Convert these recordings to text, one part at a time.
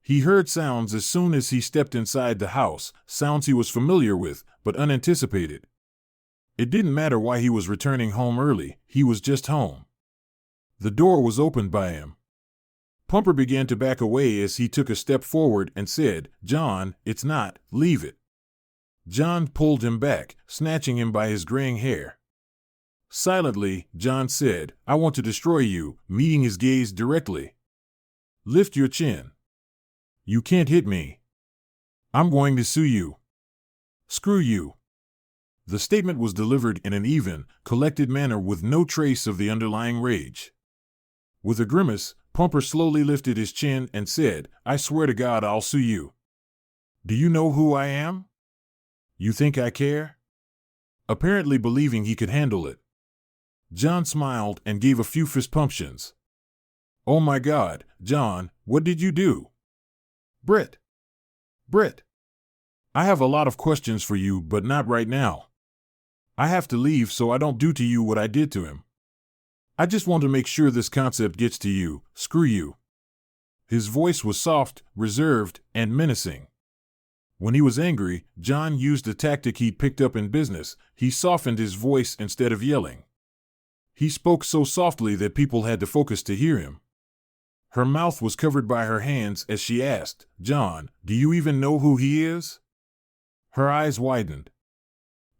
He heard sounds as soon as he stepped inside the house, sounds he was familiar with, but unanticipated. It didn't matter why he was returning home early, he was just home. The door was opened by him. Pumper began to back away as he took a step forward and said, "John, it's not, leave it." John pulled him back, snatching him by his graying hair. Silently, John said, "I want to destroy you," meeting his gaze directly. "Lift your chin. You can't hit me. I'm going to sue you. Screw you." The statement was delivered in an even, collected manner with no trace of the underlying rage. With a grimace, Pumper slowly lifted his chin and said, "I swear to God I'll sue you. Do you know who I am? You think I care?" Apparently believing he could handle it. John smiled and gave a few fist pumptions. "Oh my God, John, what did you do?" Brett. I have a lot of questions for you, but not right now. I have to leave so I don't do to you what I did to him. I just want to make sure this concept gets to you, screw you." His voice was soft, reserved, and menacing. When he was angry, John used a tactic he'd picked up in business. He softened his voice instead of yelling. He spoke so softly that people had to focus to hear him. Her mouth was covered by her hands as she asked, "John, do you even know who he is?" Her eyes widened.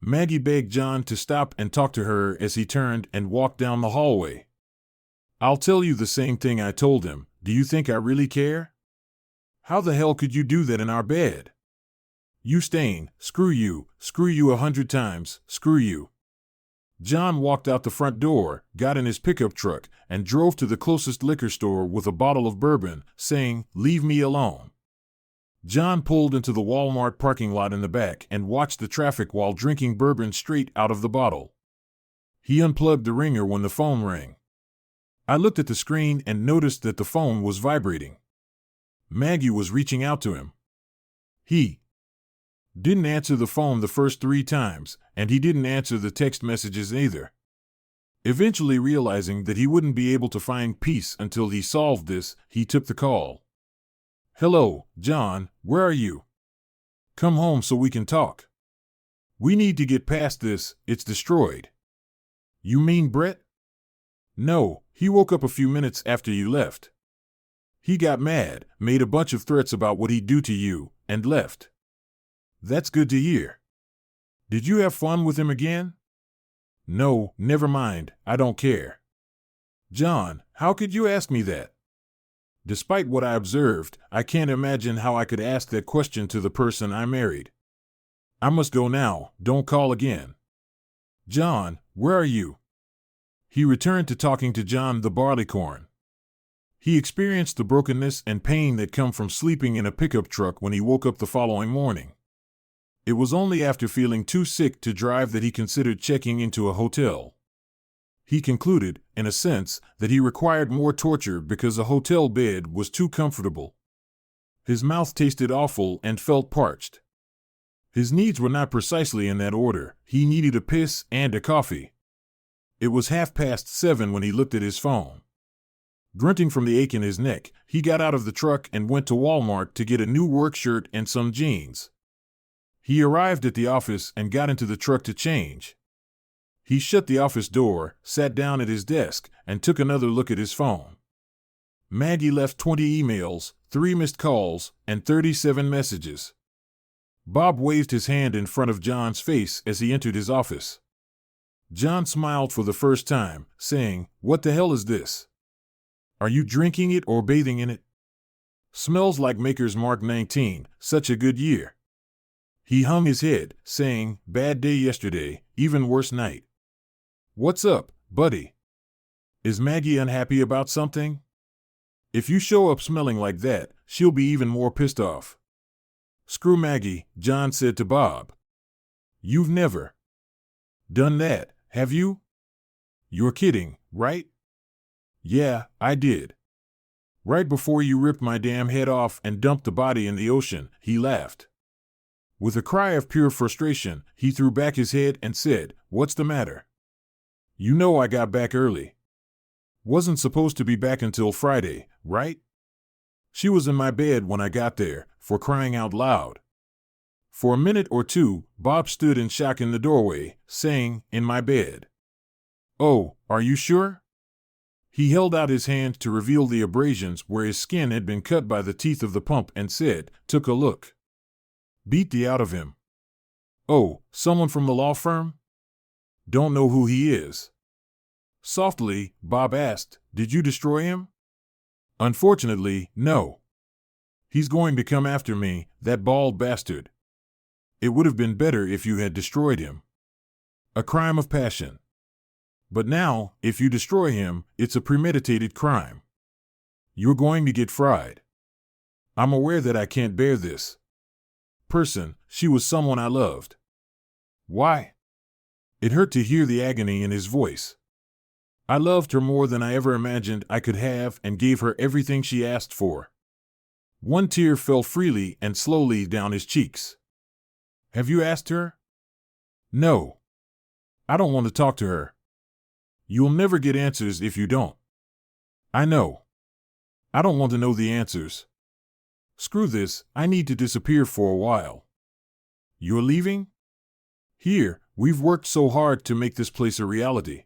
Maggie begged John to stop and talk to her as he turned and walked down the hallway. "I'll tell you the same thing I told him. Do you think I really care? How the hell could you do that in our bed? You stain, screw you 100 times, screw you." John walked out the front door, got in his pickup truck, and drove to the closest liquor store with a bottle of bourbon, saying, "Leave me alone." John pulled into the Walmart parking lot in the back and watched the traffic while drinking bourbon straight out of the bottle. He unplugged the ringer when the phone rang. I looked at the screen and noticed that the phone was vibrating. Maggie was reaching out to him. He didn't answer the phone the first 3 times, and he didn't answer the text messages either. Eventually realizing that he wouldn't be able to find peace until he solved this, he took the call. "Hello, John, where are you? Come home so we can talk. We need to get past this, it's destroyed." "You mean Brett?" "No, he woke up a few minutes after you left. He got mad, made a bunch of threats about what he'd do to you, and left." "That's good to hear. Did you have fun with him again?" "No, never mind, I don't care." "John, how could you ask me that? Despite what I observed, I can't imagine how I could ask that question to the person I married. I must go now, don't call again." "John, where are you?" He returned to talking to John the Barleycorn. He experienced the brokenness and pain that come from sleeping in a pickup truck when he woke up the following morning. It was only after feeling too sick to drive that he considered checking into a hotel. He concluded, in a sense, that he required more torture because a hotel bed was too comfortable. His mouth tasted awful and felt parched. His needs were not precisely in that order. He needed a piss and a coffee. It was 7:30 when he looked at his phone. Grunting from the ache in his neck, he got out of the truck and went to Walmart to get a new work shirt and some jeans. He arrived at the office and got into the truck to change. He shut the office door, sat down at his desk, and took another look at his phone. Maggie left 20 emails, 3 missed calls, and 37 messages. Bob waved his hand in front of John's face as he entered his office. John smiled for the first time, saying, "What the hell is this? Are you drinking it or bathing in it? Smells like Maker's Mark 19, such a good year." He hung his head, saying, "Bad day yesterday, even worse night." "What's up, buddy? Is Maggie unhappy about something? If you show up smelling like that, she'll be even more pissed off." "Screw Maggie," John said to Bob. "You've never done that, have you? You're kidding, right?" "Yeah, I did. Right before you ripped my damn head off and dumped the body in the ocean," he laughed. With a cry of pure frustration, he threw back his head and said, "What's the matter? You know I got back early. Wasn't supposed to be back until Friday, right?" She was in my bed when I got there, for crying out loud. For a minute or two, Bob stood in shock in the doorway, saying, "In my bed." "Oh, are you sure?" He held out his hand to reveal the abrasions where his skin had been cut by the teeth of the pump and said, "Took a look." "Beat the out of him." "Oh, someone from the law firm?" "Don't know who he is." Softly, Bob asked, "Did you destroy him?" "Unfortunately, no. He's going to come after me, that bald bastard. It would have been better if you had destroyed him. A crime of passion. But now, if you destroy him, it's a premeditated crime. You're going to get fried. I'm aware that I can't bear this person. She was someone I loved." "Why?" It hurt to hear the agony in his voice. "I loved her more than I ever imagined I could have and gave her everything she asked for." One tear fell freely and slowly down his cheeks. "Have you asked her?" "No. I don't want to talk to her." "You'll never get answers if you don't." "I know. I don't want to know the answers. Screw this, I need to disappear for a while." "You're leaving?" "Here, we've worked so hard to make this place a reality.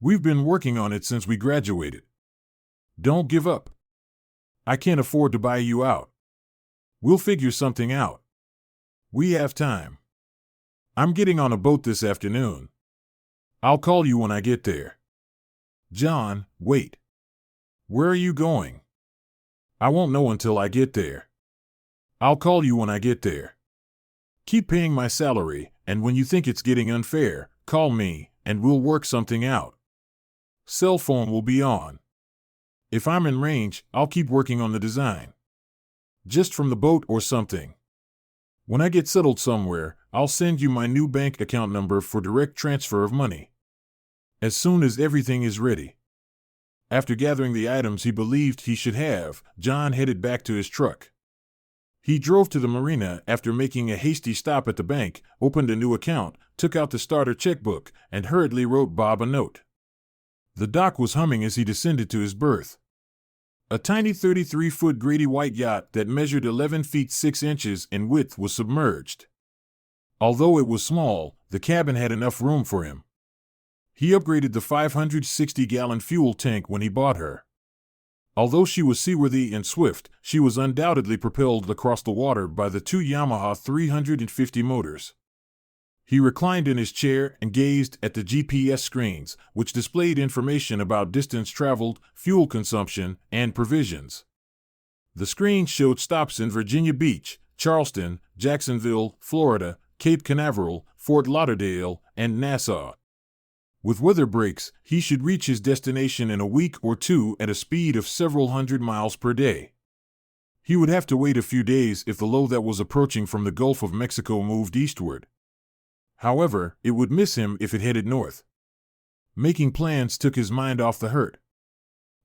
We've been working on it since we graduated. Don't give up. I can't afford to buy you out. We'll figure something out. We have time. I'm getting on a boat this afternoon. I'll call you when I get there." "John, wait. Where are you going?" "I won't know until I get there. I'll call you when I get there. Keep paying my salary, and when you think it's getting unfair, call me, and we'll work something out. Cell phone will be on. If I'm in range, I'll keep working on the design. Just from the boat or something. When I get settled somewhere, I'll send you my new bank account number for direct transfer of money. As soon as everything is ready." After gathering the items he believed he should have, John headed back to his truck. He drove to the marina after making a hasty stop at the bank, opened a new account, took out the starter checkbook, and hurriedly wrote Bob a note. The dock was humming as he descended to his berth. A tiny 33-foot Grady white yacht that measured 11 feet 6 inches in width was submerged. Although it was small, the cabin had enough room for him. He upgraded the 560-gallon fuel tank when he bought her. Although she was seaworthy and swift, she was undoubtedly propelled across the water by the two Yamaha 350 motors. He reclined in his chair and gazed at the GPS screens, which displayed information about distance traveled, fuel consumption, and provisions. The screen showed stops in Virginia Beach, Charleston, Jacksonville, Florida, Cape Canaveral, Fort Lauderdale, and Nassau. With weather breaks, he should reach his destination in a week or two at a speed of several hundred miles per day. He would have to wait a few days if the low that was approaching from the Gulf of Mexico moved eastward. However, it would miss him if it headed north. Making plans took his mind off the hurt.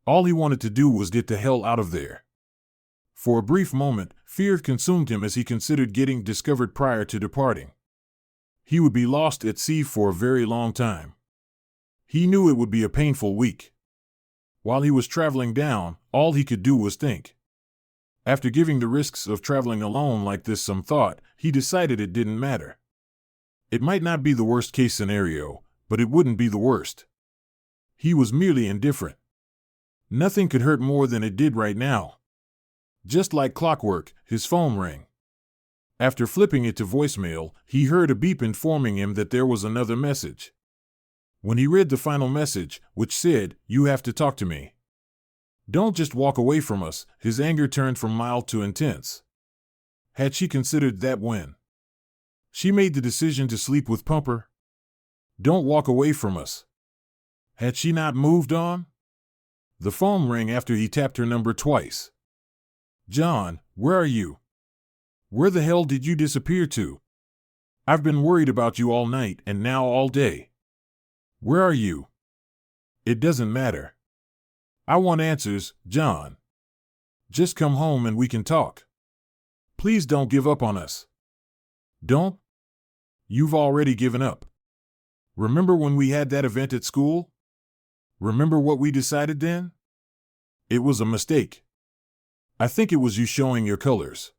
All he wanted to do was get the hell out of there. For a brief moment, fear consumed him as he considered getting discovered prior to departing. He would be lost at sea for a very long time. He knew it would be a painful week. While he was traveling down, all he could do was think. After giving the risks of traveling alone like this some thought, he decided it didn't matter. It might not be the worst-case scenario, but it wouldn't be the worst. He was merely indifferent. Nothing could hurt more than it did right now. Just like clockwork, his phone rang. After flipping it to voicemail, he heard a beep informing him that there was another message. When he read the final message, which said, "You have to talk to me. Don't just walk away from us," his anger turned from mild to intense. Had she considered that when she made the decision to sleep with Pumper? Don't walk away from us. Had she not moved on? The phone rang after he tapped her number twice. "John, where are you? Where the hell did you disappear to? I've been worried about you all night and now all day. Where are you?" "It doesn't matter. I want answers, John. Just come home and we can talk. Please don't give up on us." "Don't? You've already given up. Remember when we had that event at school? Remember what we decided then? It was a mistake. I think it was you showing your colors.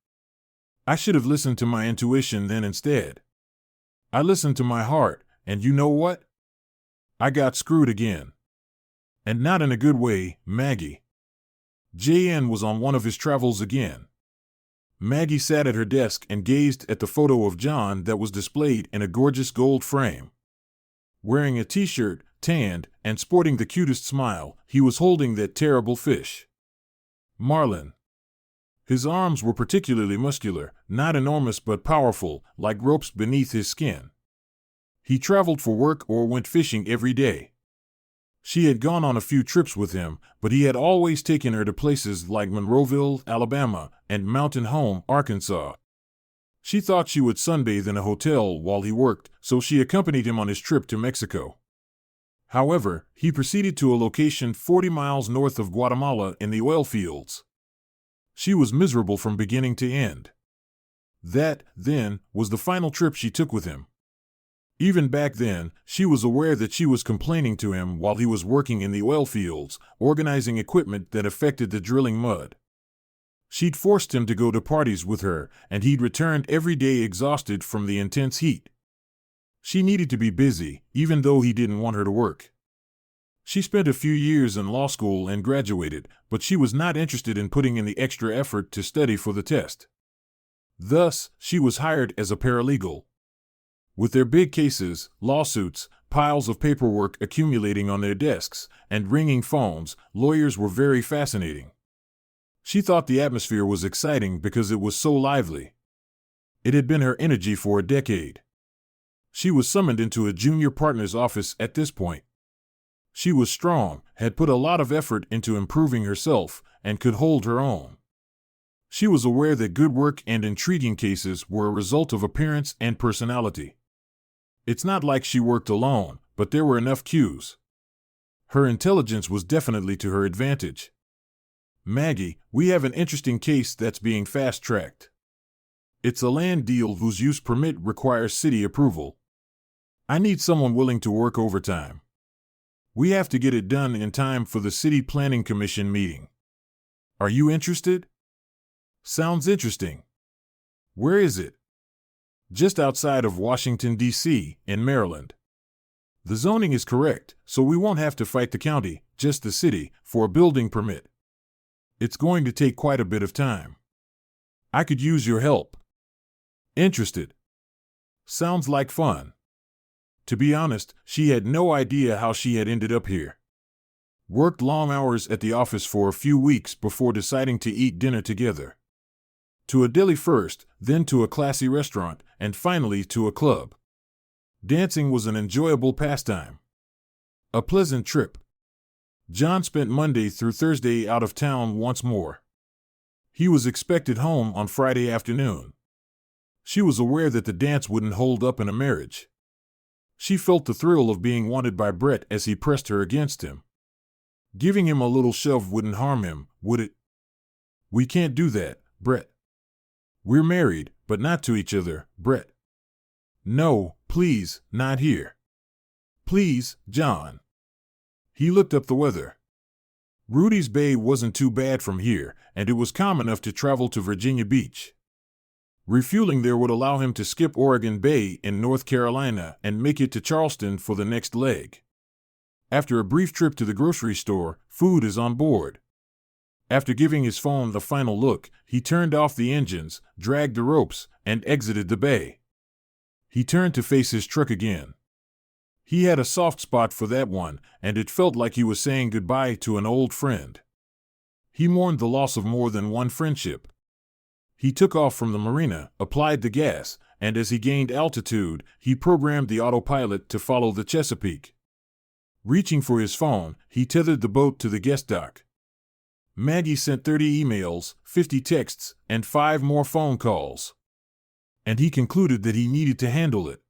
I should have listened to my intuition then instead. I listened to my heart, and you know what? I got screwed again. And not in a good way, Maggie. JN was on one of his travels again. Maggie sat at her desk and gazed at the photo of John that was displayed in a gorgeous gold frame. Wearing a t-shirt, tanned, and sporting the cutest smile, he was holding that terrible fish. Marlin. His arms were particularly muscular, not enormous but powerful, like ropes beneath his skin. He traveled for work or went fishing every day. She had gone on a few trips with him, but he had always taken her to places like Monroeville, Alabama, and Mountain Home, Arkansas. She thought she would sunbathe in a hotel while he worked, so she accompanied him on his trip to Mexico. However, he proceeded to a location 40 miles north of Guatemala in the oil fields. She was miserable from beginning to end. That, then, was the final trip she took with him. Even back then, she was aware that she was complaining to him while he was working in the oil fields, organizing equipment that affected the drilling mud. She'd forced him to go to parties with her, and he'd returned every day exhausted from the intense heat. She needed to be busy, even though he didn't want her to work. She spent a few years in law school and graduated, but she was not interested in putting in the extra effort to study for the test. Thus, she was hired as a paralegal. With their big cases, lawsuits, piles of paperwork accumulating on their desks, and ringing phones, lawyers were very fascinating. She thought the atmosphere was exciting because it was so lively. It had been her energy for a decade. She was summoned into a junior partner's office at this point. She was strong, had put a lot of effort into improving herself, and could hold her own. She was aware that good work and intriguing cases were a result of appearance and personality. It's not like she worked alone, but there were enough cues. Her intelligence was definitely to her advantage. Maggie, we have an interesting case that's being fast-tracked. It's a land deal whose use permit requires city approval. I need someone willing to work overtime. We have to get it done in time for the City Planning Commission meeting. Are you interested? Sounds interesting. Where is it? Just outside of Washington, D.C., in Maryland. The zoning is correct, so we won't have to fight the county, just the city, for a building permit. It's going to take quite a bit of time. I could use your help. Interested? Sounds like fun. To be honest, she had no idea how she had ended up here. Worked long hours at the office for a few weeks before deciding to eat dinner together. To a deli first, then to a classy restaurant, and finally to a club. Dancing was an enjoyable pastime. A pleasant trip. John spent Monday through Thursday out of town once more. He was expected home on Friday afternoon. She was aware that the dance wouldn't hold up in a marriage. She felt the thrill of being wanted by Brett as he pressed her against him. Giving him a little shove wouldn't harm him, would it? We can't do that, Brett. We're married, but not to each other, Brett. No, please, not here. Please, John. He looked up the weather. Rudy's Bay wasn't too bad from here, and it was calm enough to travel to Virginia Beach. Refueling there would allow him to skip Oregon Bay in North Carolina and make it to Charleston for the next leg. After a brief trip to the grocery store, food is on board. After giving his phone the final look, he turned off the engines, dragged the ropes, and exited the bay. He turned to face his truck again. He had a soft spot for that one, and it felt like he was saying goodbye to an old friend. He mourned the loss of more than one friendship. He took off from the marina, applied the gas, and as he gained altitude, he programmed the autopilot to follow the Chesapeake. Reaching for his phone, he tethered the boat to the guest dock. Maggie sent 30 emails, 50 texts, and 5 more phone calls. And he concluded that he needed to handle it.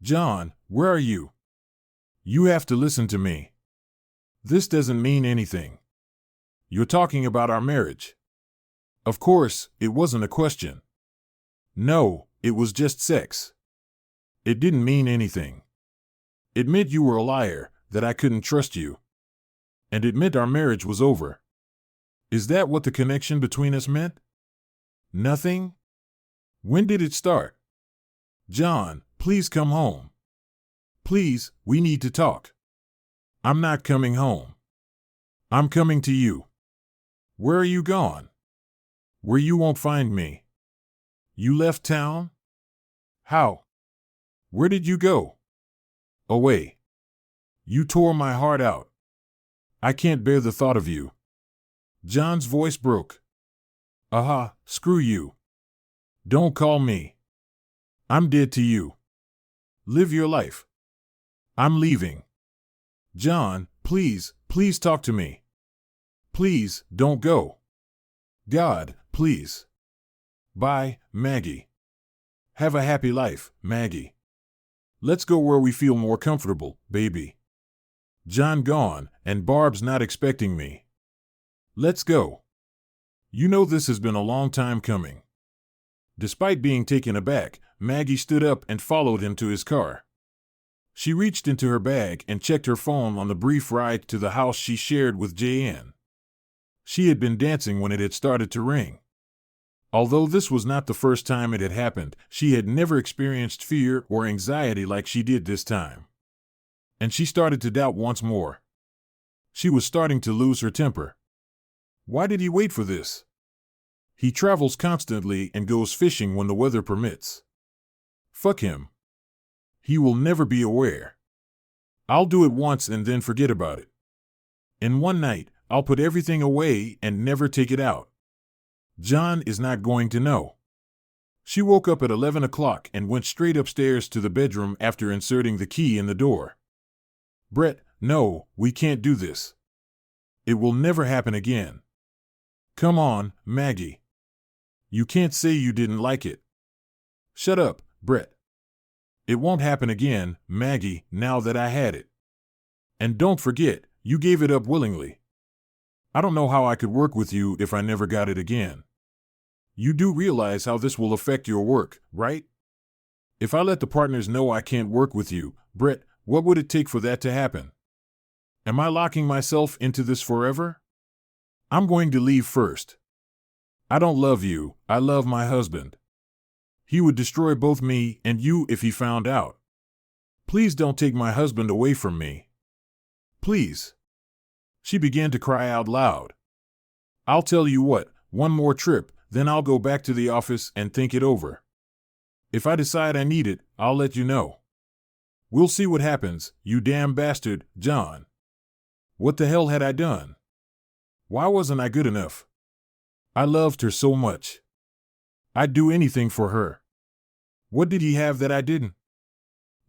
John, where are you? You have to listen to me. This doesn't mean anything. You're talking about our marriage. Of course, it wasn't a question. No, it was just sex. It didn't mean anything. It meant you were a liar, that I couldn't trust you. And it meant our marriage was over. Is that what the connection between us meant? Nothing? When did it start? John, please come home. Please, we need to talk. I'm not coming home. I'm coming to you. Where are you gone? Where you won't find me. You left town? How? Where did you go? Away. You tore my heart out. I can't bear the thought of you. John's voice broke. Aha, screw you. Don't call me. I'm dead to you. Live your life. I'm leaving. John, please, please talk to me. Please, don't go. God, please. Bye, Maggie. Have a happy life, Maggie. Let's go where we feel more comfortable, baby. John gone, and Barb's not expecting me. Let's go. You know this has been a long time coming. Despite being taken aback, Maggie stood up and followed him to his car. She reached into her bag and checked her phone on the brief ride to the house she shared with J.N. She had been dancing when it had started to ring. Although this was not the first time it had happened, she had never experienced fear or anxiety like she did this time. And she started to doubt once more. She was starting to lose her temper. Why did he wait for this? He travels constantly and goes fishing when the weather permits. Fuck him. He will never be aware. I'll do it once and then forget about it. In one night, I'll put everything away and never take it out. John is not going to know. She woke up at 11 o'clock and went straight upstairs to the bedroom after inserting the key in the door. Brett, no, we can't do this. It will never happen again. Come on, Maggie. You can't say you didn't like it. Shut up, Brett. It won't happen again, Maggie, now that I had it. And don't forget, you gave it up willingly. I don't know how I could work with you if I never got it again. You do realize how this will affect your work, right? If I let the partners know I can't work with you, Brett, what would it take for that to happen? Am I locking myself into this forever? I'm going to leave first. I don't love you, I love my husband. He would destroy both me and you if he found out. Please don't take my husband away from me. Please. She began to cry out loud. I'll tell you what, one more trip, then I'll go back to the office and think it over. If I decide I need it, I'll let you know. We'll see what happens, you damn bastard, John. What the hell had I done? Why wasn't I good enough? I loved her so much. I'd do anything for her. What did he have that I didn't?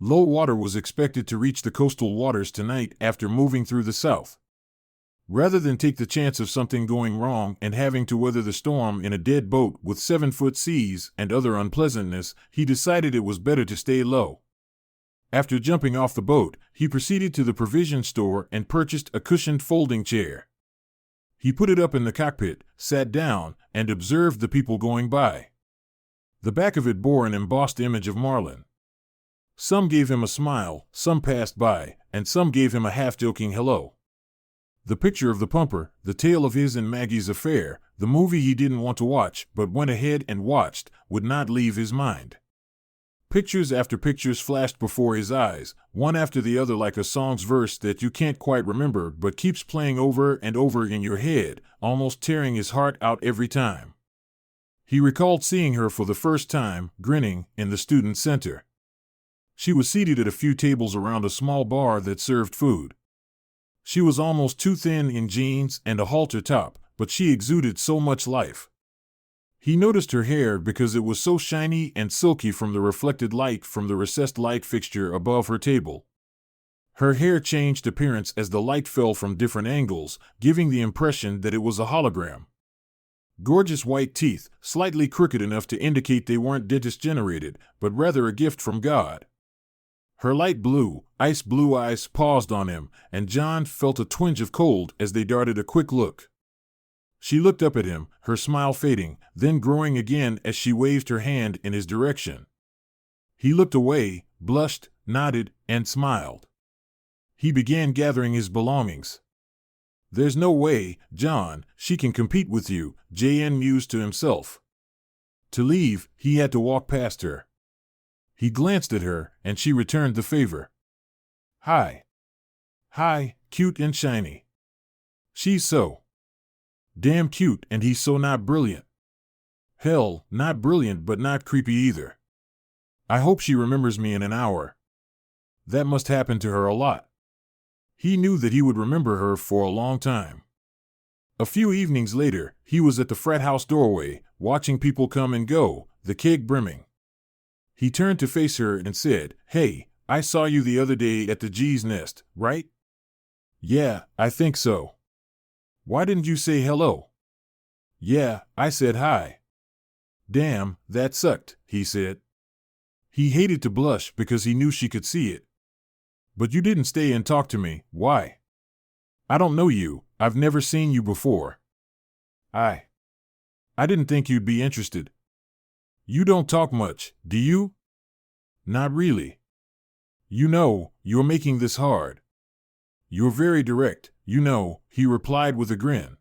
Low water was expected to reach the coastal waters tonight after moving through the south. Rather than take the chance of something going wrong and having to weather the storm in a dead boat with 7-foot seas and other unpleasantness, he decided it was better to stay low. After jumping off the boat, he proceeded to the provision store and purchased a cushioned folding chair. He put it up in the cockpit, sat down, and observed the people going by. The back of it bore an embossed image of Marlin. Some gave him a smile, some passed by, and some gave him a half-joking hello. The picture of the pumper, the tale of his and Maggie's affair, the movie he didn't want to watch but went ahead and watched, would not leave his mind. Pictures after pictures flashed before his eyes, one after the other like a song's verse that you can't quite remember but keeps playing over and over in your head, almost tearing his heart out every time. He recalled seeing her for the first time, grinning, in the student center. She was seated at a few tables around a small bar that served food. She was almost too thin in jeans and a halter top, but she exuded so much life. He noticed her hair because it was so shiny and silky from the reflected light from the recessed light fixture above her table. Her hair changed appearance as the light fell from different angles, giving the impression that it was a hologram. Gorgeous white teeth, slightly crooked enough to indicate they weren't dentist-generated, but rather a gift from God. Her light blue, ice blue eyes paused on him, and John felt a twinge of cold as they darted a quick look. She looked up at him, her smile fading, then growing again as she waved her hand in his direction. He looked away, blushed, nodded, and smiled. He began gathering his belongings. There's no way, John, she can compete with you, JN mused to himself. To leave, he had to walk past her. He glanced at her, and she returned the favor. Hi. Hi, cute and shiny. She's so damn cute, and he's so not brilliant. Hell, not brilliant but not creepy either. I hope she remembers me in an hour. That must happen to her a lot. He knew that he would remember her for a long time. A few evenings later, he was at the frat house doorway, watching people come and go, the keg brimming. He turned to face her and said, "Hey, I saw you the other day at the G's Nest, right?" "Yeah, I think so." "Why didn't you say hello?" "Yeah, I said hi." "Damn, that sucked," he said. He hated to blush because he knew she could see it. "But you didn't stay and talk to me, why?" "I don't know you, I've never seen you before." I didn't think you'd be interested." "You don't talk much, do you?" "Not really." "You know, you're making this hard." "You're very direct, you know," he replied with a grin.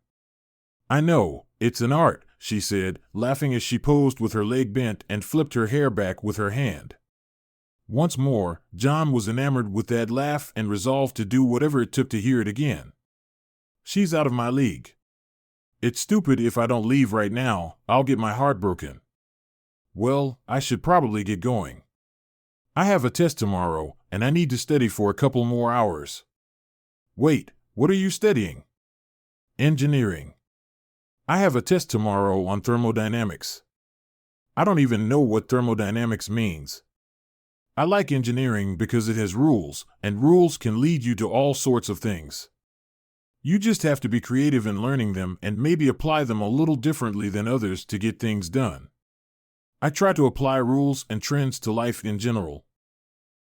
"I know, it's an art," she said, laughing as she posed with her leg bent and flipped her hair back with her hand. Once more, John was enamored with that laugh and resolved to do whatever it took to hear it again. "She's out of my league. It's stupid if I don't leave right now, I'll get my heart broken." "Well, I should probably get going. I have a test tomorrow, and I need to study for a couple more hours." "Wait, what are you studying?" "Engineering. I have a test tomorrow on thermodynamics." "I don't even know what thermodynamics means." "I like engineering because it has rules, and rules can lead you to all sorts of things. You just have to be creative in learning them and maybe apply them a little differently than others to get things done. I try to apply rules and trends to life in general.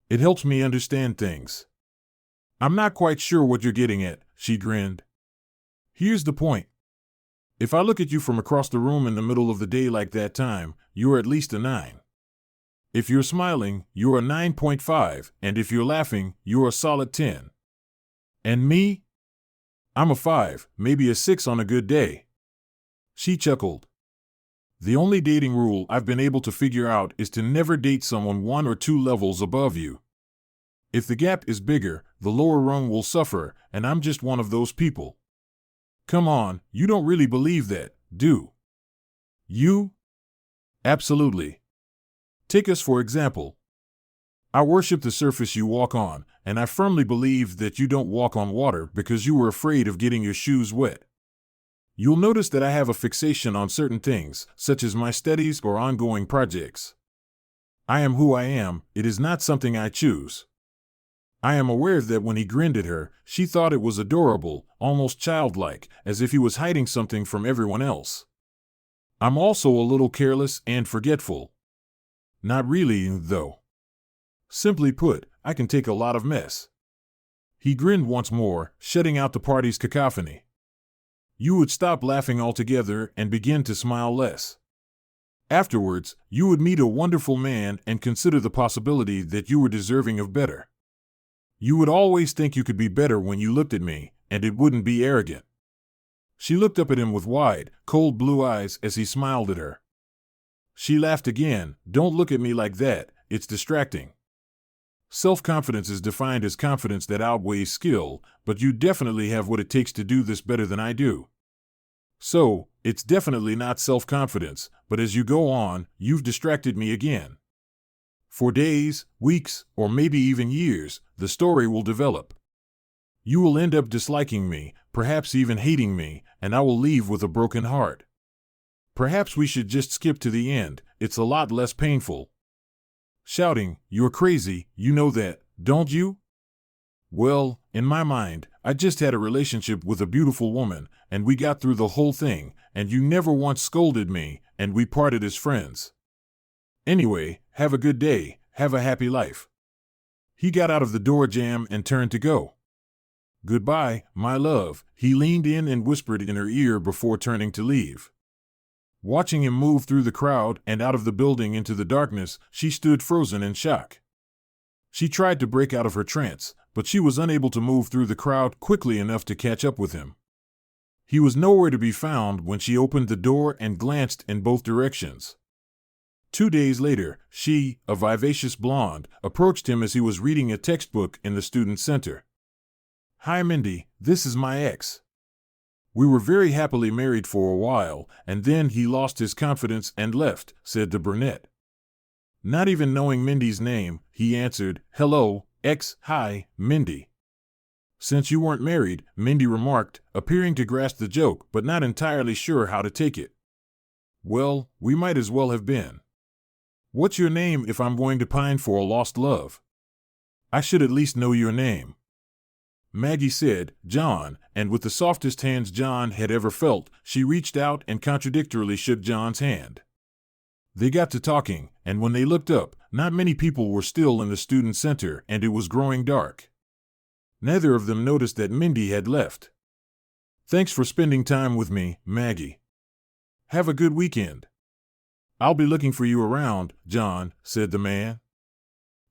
It helps me understand things." "I'm not quite sure what you're getting at," she grinned. "Here's the point. If I look at you from across the room in the middle of the day like that time, you're at least a 9. If you're smiling, you're a 9.5, and if you're laughing, you're a solid 10. And me? I'm a 5, maybe a 6 on a good day." She chuckled. "The only dating rule I've been able to figure out is to never date someone 1 or 2 levels above you. If the gap is bigger, the lower rung will suffer, and I'm just one of those people." "Come on, you don't really believe that, do you?" "Absolutely. Take us for example. I worship the surface you walk on, and I firmly believe that you don't walk on water because you were afraid of getting your shoes wet. You'll notice that I have a fixation on certain things, such as my studies or ongoing projects. I am who I am, it is not something I choose." I am aware that when he grinned at her, she thought it was adorable, almost childlike, as if he was hiding something from everyone else. "I'm also a little careless and forgetful." "Not really, though. Simply put, I can take a lot of mess." He grinned once more, shutting out the party's cacophony. "You would stop laughing altogether and begin to smile less. Afterwards, you would meet a wonderful man and consider the possibility that you were deserving of better. You would always think you could be better when you looked at me, and it wouldn't be arrogant." She looked up at him with wide, cold blue eyes as he smiled at her. She laughed again. "Don't look at me like that, it's distracting. Self-confidence is defined as confidence that outweighs skill, but you definitely have what it takes to do this better than I do. So, it's definitely not self-confidence, but as you go on, you've distracted me again. For days, weeks, or maybe even years, the story will develop. You will end up disliking me, perhaps even hating me, and I will leave with a broken heart. Perhaps we should just skip to the end, it's a lot less painful." Shouting, "You're crazy, you know that, don't you?" "Well, in my mind, I just had a relationship with a beautiful woman, and we got through the whole thing, and you never once scolded me, and we parted as friends. Anyway, have a good day, have a happy life." He got out of the door jamb and turned to go. "Goodbye, my love," he leaned in and whispered in her ear before turning to leave. Watching him move through the crowd and out of the building into the darkness, she stood frozen in shock. She tried to break out of her trance, but she was unable to move through the crowd quickly enough to catch up with him. He was nowhere to be found when she opened the door and glanced in both directions. 2 days later, she, a vivacious blonde, approached him as he was reading a textbook in the student center. "Hi, Mindy, this is my ex. We were very happily married for a while, and then he lost his confidence and left," said the brunette. Not even knowing Mindy's name, he answered, "Hello, ex, hi, Mindy." "Since you weren't married," Mindy remarked, appearing to grasp the joke but not entirely sure how to take it. "Well, we might as well have been. What's your name if I'm going to pine for a lost love? I should at least know your name." Maggie said, "John," and with the softest hands John had ever felt, she reached out and contradictorily shook John's hand. They got to talking, and when they looked up, not many people were still in the student center, and it was growing dark. Neither of them noticed that Mindy had left. "Thanks for spending time with me, Maggie. Have a good weekend." "I'll be looking for you around, John," said the man.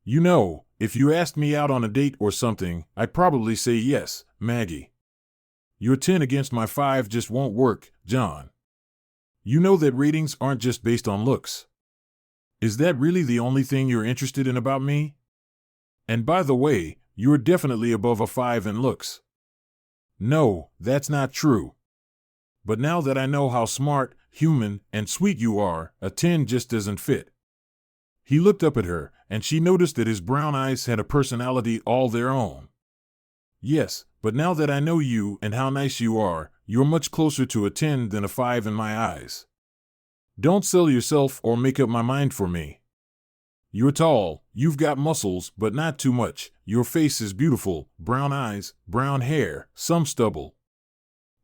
"You know, if you asked me out on a date or something, I'd probably say yes, Maggie. Your 10 against my 5 just won't work, John. You know that ratings aren't just based on looks. Is that really the only thing you're interested in about me? And by the way, you're definitely above a 5 in looks." "No, that's not true. But now that I know how smart, human, and sweet you are, a 10 just doesn't fit." He looked up at her, and she noticed that his brown eyes had a personality all their own. "Yes, but now that I know you and how nice you are, you're much closer to a 10 than a 5 in my eyes. Don't sell yourself or make up my mind for me. You're tall, you've got muscles, but not too much. Your face is beautiful, brown eyes, brown hair, some stubble.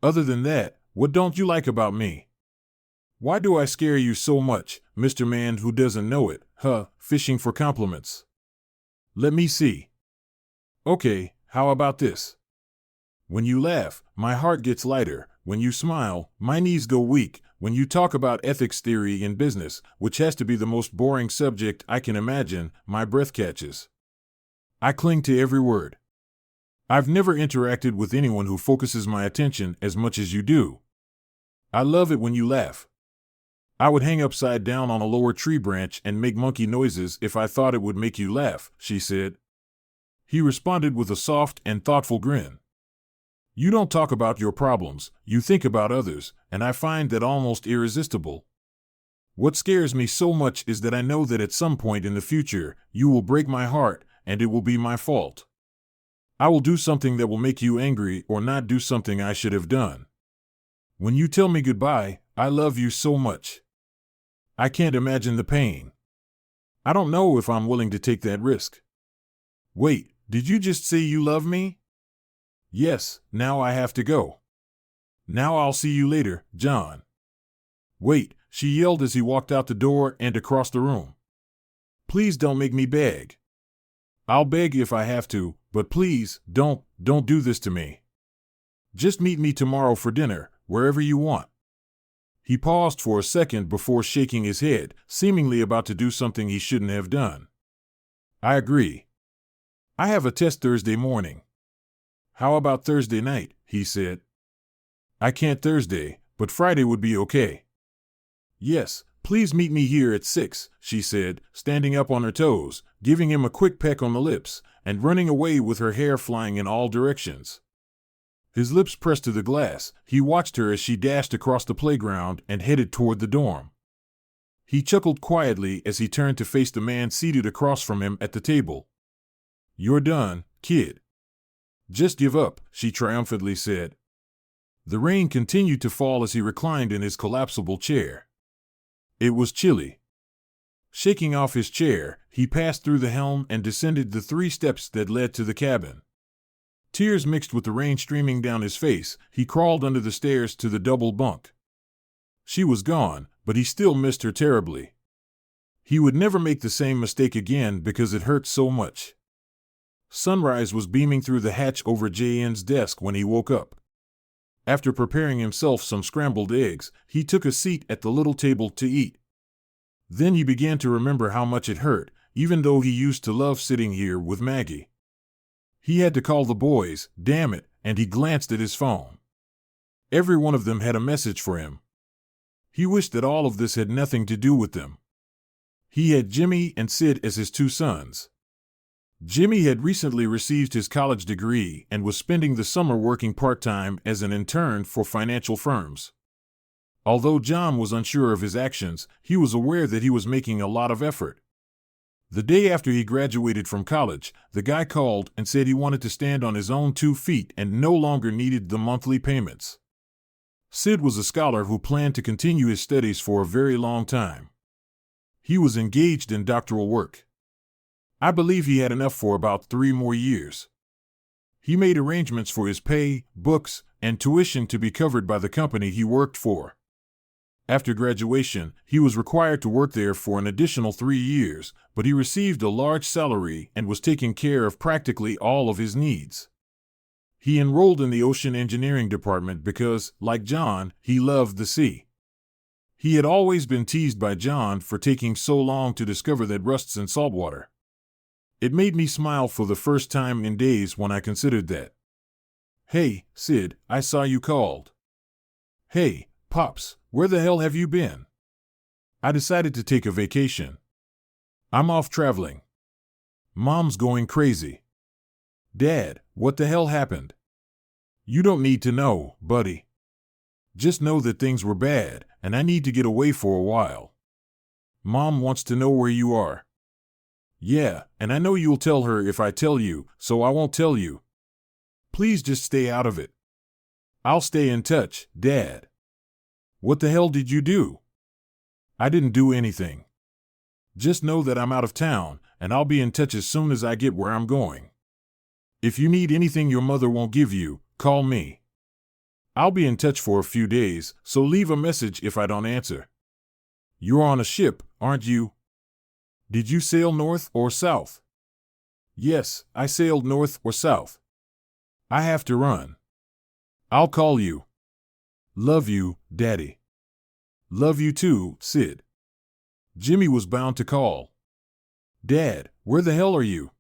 Other than that, what don't you like about me? Why do I scare you so much, Mr. Man who doesn't know it, fishing for compliments? Let me see. Okay, how about this? When you laugh, my heart gets lighter. When you smile, my knees go weak. When you talk about ethics theory in business, which has to be the most boring subject I can imagine, my breath catches. I cling to every word. I've never interacted with anyone who focuses my attention as much as you do. I love it when you laugh. I would hang upside down on a lower tree branch and make monkey noises if I thought it would make you laugh," she said. He responded with a soft and thoughtful grin. "You don't talk about your problems, you think about others, and I find that almost irresistible. What scares me so much is that I know that at some point in the future, you will break my heart, and it will be my fault. I will do something that will make you angry or not do something I should have done. When you tell me goodbye, I love you so much. I can't imagine the pain. I don't know if I'm willing to take that risk." "Wait, did you just say you love me?" "Yes, now I have to go. Now I'll see you later, John." "Wait," she yelled as he walked out the door and across the room. "Please don't make me beg. I'll beg if I have to, but please, don't do this to me. Just meet me tomorrow for dinner, wherever you want." He paused for a second before shaking his head, seemingly about to do something he shouldn't have done. "I agree. I have a test Thursday morning." "How about Thursday night?" he said. "I can't Thursday, but Friday would be okay." "Yes, please meet me here at 6, she said, standing up on her toes, giving him a quick peck on the lips, and running away with her hair flying in all directions. His lips pressed to the glass, he watched her as she dashed across the playground and headed toward the dorm. He chuckled quietly as he turned to face the man seated across from him at the table. "You're done, kid. Just give up," she triumphantly said. The rain continued to fall as he reclined in his collapsible chair. It was chilly. Shaking off his chair, he passed through the helm and descended the 3 steps that led to the cabin. Tears mixed with the rain streaming down his face, he crawled under the stairs to the double bunk. She was gone, but he still missed her terribly. He would never make the same mistake again because it hurt so much. Sunrise was beaming through the hatch over JN's desk when he woke up. After preparing himself some scrambled eggs, he took a seat at the little table to eat. Then he began to remember how much it hurt, even though he used to love sitting here with Maggie. He had to call the boys, damn it, and he glanced at his phone. Every one of them had a message for him. He wished that all of this had nothing to do with them. He had Jimmy and Sid as his two sons. Jimmy had recently received his college degree and was spending the summer working part-time as an intern for financial firms. Although John was unsure of his actions, he was aware that he was making a lot of effort. The day after he graduated from college, the guy called and said he wanted to stand on his own 2 feet and no longer needed the monthly payments. Sid was a scholar who planned to continue his studies for a very long time. He was engaged in doctoral work. I believe he had enough for about 3 more years. He made arrangements for his pay, books, and tuition to be covered by the company he worked for. After graduation, he was required to work there for an additional 3 years, but he received a large salary and was taking care of practically all of his needs. He enrolled in the ocean engineering department because, like John, he loved the sea. He had always been teased by John for taking so long to discover that rusts in saltwater. It made me smile for the first time in days when I considered that. "Hey, Sid, I saw you called." "Hey, Pops, where the hell have you been?" "I decided to take a vacation. I'm off traveling." "Mom's going crazy." "Dad, what the hell happened?" "You don't need to know, buddy. Just know that things were bad, and I need to get away for a while." "Mom wants to know where you are." "Yeah, and I know you'll tell her if I tell you, so I won't tell you. Please just stay out of it." "I'll stay in touch, Dad." "What the hell did you do?" "I didn't do anything. Just know that I'm out of town, and I'll be in touch as soon as I get where I'm going. If you need anything your mother won't give you, call me. I'll be in touch for a few days, so leave a message if I don't answer." "You're on a ship, aren't you? Did you sail north or south?" "Yes, I sailed north or south. I have to run. I'll call you. Love you, Daddy." "Love you too, Sid." Jimmy was bound to call. "Dad, where the hell are you?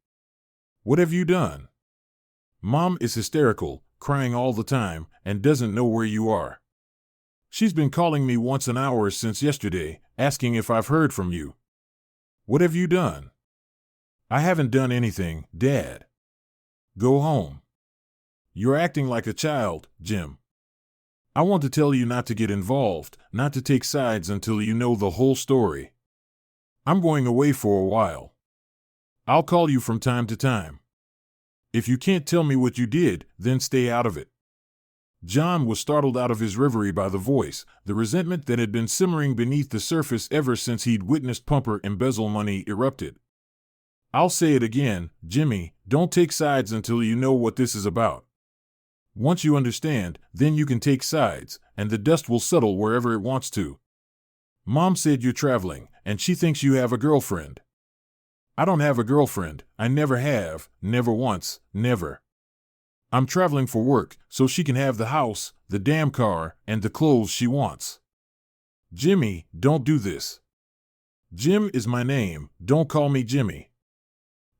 What have you done? Mom is hysterical, crying all the time, and doesn't know where you are. She's been calling me once an hour since yesterday, asking if I've heard from you. What have you done?" "I haven't done anything, Dad." "Go home. You're acting like a child, Jim. I want to tell you not to get involved, not to take sides until you know the whole story. I'm going away for a while. I'll call you from time to time. If you can't tell me what you did, then stay out of it." John was startled out of his reverie by the voice, the resentment that had been simmering beneath the surface ever since he'd witnessed Pumper embezzle money erupted. "I'll say it again, Jimmy, don't take sides until you know what this is about. Once you understand, then you can take sides, and the dust will settle wherever it wants to. Mom said you're traveling, and she thinks you have a girlfriend. I don't have a girlfriend, I never have, never once, never. I'm traveling for work, so she can have the house, the damn car, and the clothes she wants. Jimmy, don't do this. Jim is my name, don't call me Jimmy.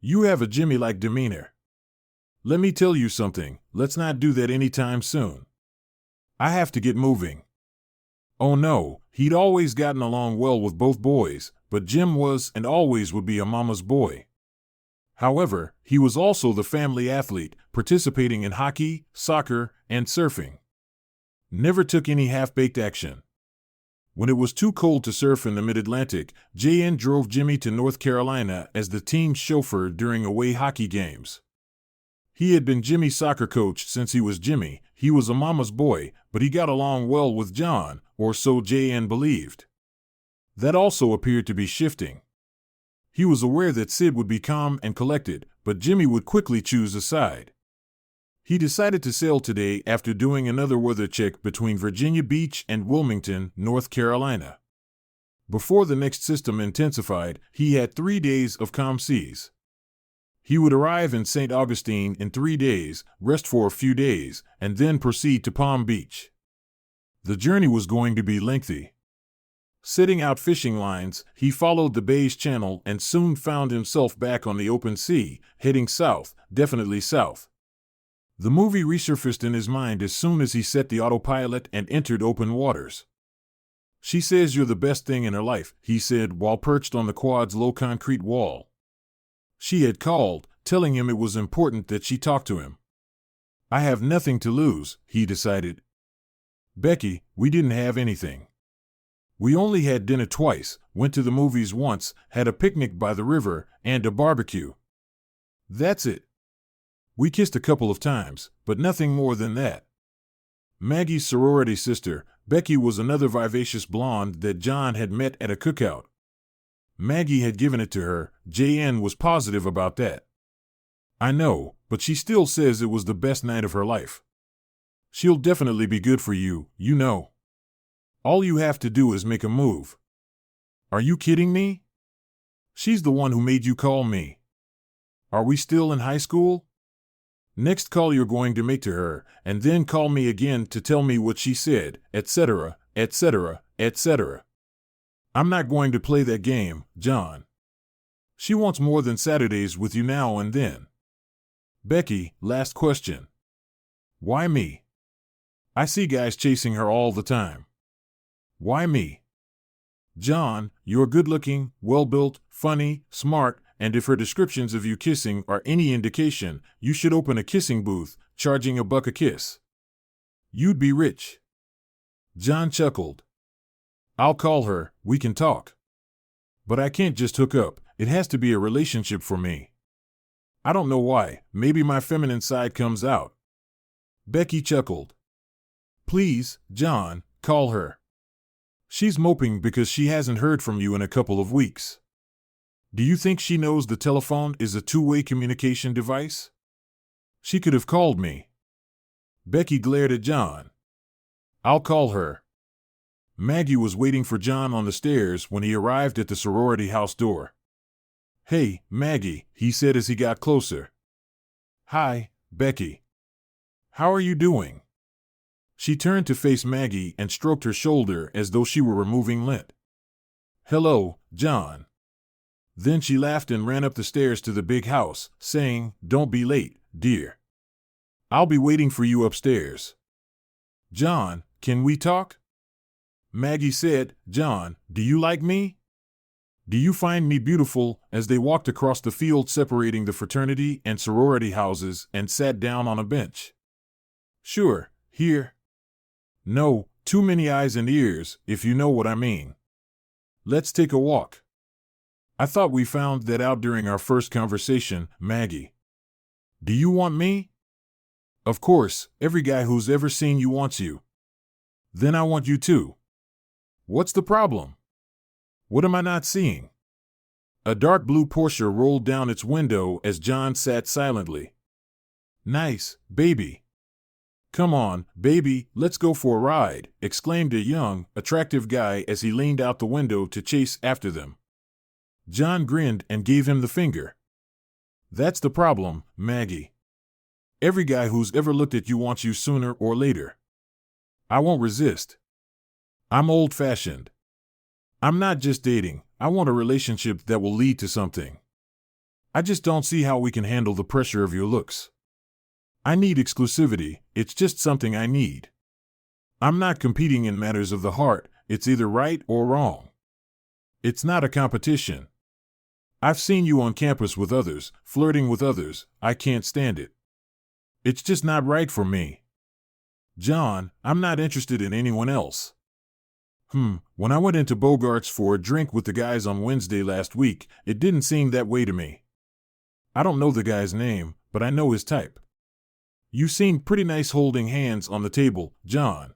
You have a Jimmy-like demeanor. Let me tell you something, let's not do that anytime soon. I have to get moving." Oh no, he'd always gotten along well with both boys, but Jim was and always would be a mama's boy. However, he was also the family athlete, participating in hockey, soccer, and surfing. Never took any half-baked action. When it was too cold to surf in the mid-Atlantic, JN drove Jimmy to North Carolina as the team's chauffeur during away hockey games. He had been Jimmy's soccer coach since he was Jimmy. He was a mama's boy, but he got along well with John, or so JN believed. That also appeared to be shifting. He was aware that Sid would be calm and collected, but Jimmy would quickly choose a side. He decided to sail today after doing another weather check between Virginia Beach and Wilmington, North Carolina. Before the next system intensified, he had 3 days of calm seas. He would arrive in St. Augustine in 3 days, rest for a few days, and then proceed to Palm Beach. The journey was going to be lengthy. Setting out fishing lines, he followed the Bay's channel and soon found himself back on the open sea, heading south, definitely south. The movie resurfaced in his mind as soon as he set the autopilot and entered open waters. She says you're the best thing in her life, he said while perched on the quad's low concrete wall. She had called, telling him it was important that she talk to him. I have nothing to lose, he decided. Becky, we didn't have anything. We only had dinner twice, went to the movies once, had a picnic by the river, and a barbecue. That's it. We kissed a couple of times, but nothing more than that. Maggie's sorority sister, Becky, was another vivacious blonde that John had met at a cookout. Maggie had given it to her. JN was positive about that. I know, but she still says it was the best night of her life. She'll definitely be good for you, you know. All you have to do is make a move. Are you kidding me? She's the one who made you call me. Are we still in high school? Next call you're going to make to her, and then call me again to tell me what she said, etc., etc., etc. I'm not going to play that game, John. She wants more than Saturdays with you now and then. Becky, last question. Why me? I see guys chasing her all the time. Why me? John, you're good-looking, well-built, funny, smart, and if her descriptions of you kissing are any indication, you should open a kissing booth, charging $1 a kiss. You'd be rich. John chuckled. I'll call her, we can talk. But I can't just hook up, it has to be a relationship for me. I don't know why, maybe my feminine side comes out. Becky chuckled. Please, John, call her. She's moping because she hasn't heard from you in a couple of weeks. Do you think she knows the telephone is a two-way communication device? She could have called me. Becky glared at John. I'll call her. Maggie was waiting for John on the stairs when he arrived at the sorority house door. Hey, Maggie, he said as he got closer. Hi, Becky. How are you doing? She turned to face Maggie and stroked her shoulder as though she were removing lint. Hello, John. Then she laughed and ran up the stairs to the big house, saying, Don't be late, dear. I'll be waiting for you upstairs. John, can we talk? Maggie said, John, do you like me? Do you find me beautiful? As they walked across the field separating the fraternity and sorority houses and sat down on a bench. Sure, here. No, too many eyes and ears, if you know what I mean. Let's take a walk. I thought we found that out during our first conversation, Maggie. Do you want me? Of course, every guy who's ever seen you wants you. Then I want you too. What's the problem? What am I not seeing? A dark blue Porsche rolled down its window as John sat silently. Nice, baby. Come on, baby, let's go for a ride, exclaimed a young, attractive guy as he leaned out the window to chase after them. John grinned and gave him the finger. That's the problem, Maggie. Every guy who's ever looked at you wants you sooner or later. I won't resist. I'm old-fashioned. I'm not just dating, I want a relationship that will lead to something. I just don't see how we can handle the pressure of your looks. I need exclusivity, it's just something I need. I'm not competing in matters of the heart, it's either right or wrong. It's not a competition. I've seen you on campus with others, flirting with others, I can't stand it. It's just not right for me. John, I'm not interested in anyone else. When I went into Bogart's for a drink with the guys on Wednesday last week, it didn't seem that way to me. I don't know the guy's name, but I know his type. You seemed pretty nice holding hands on the table, John.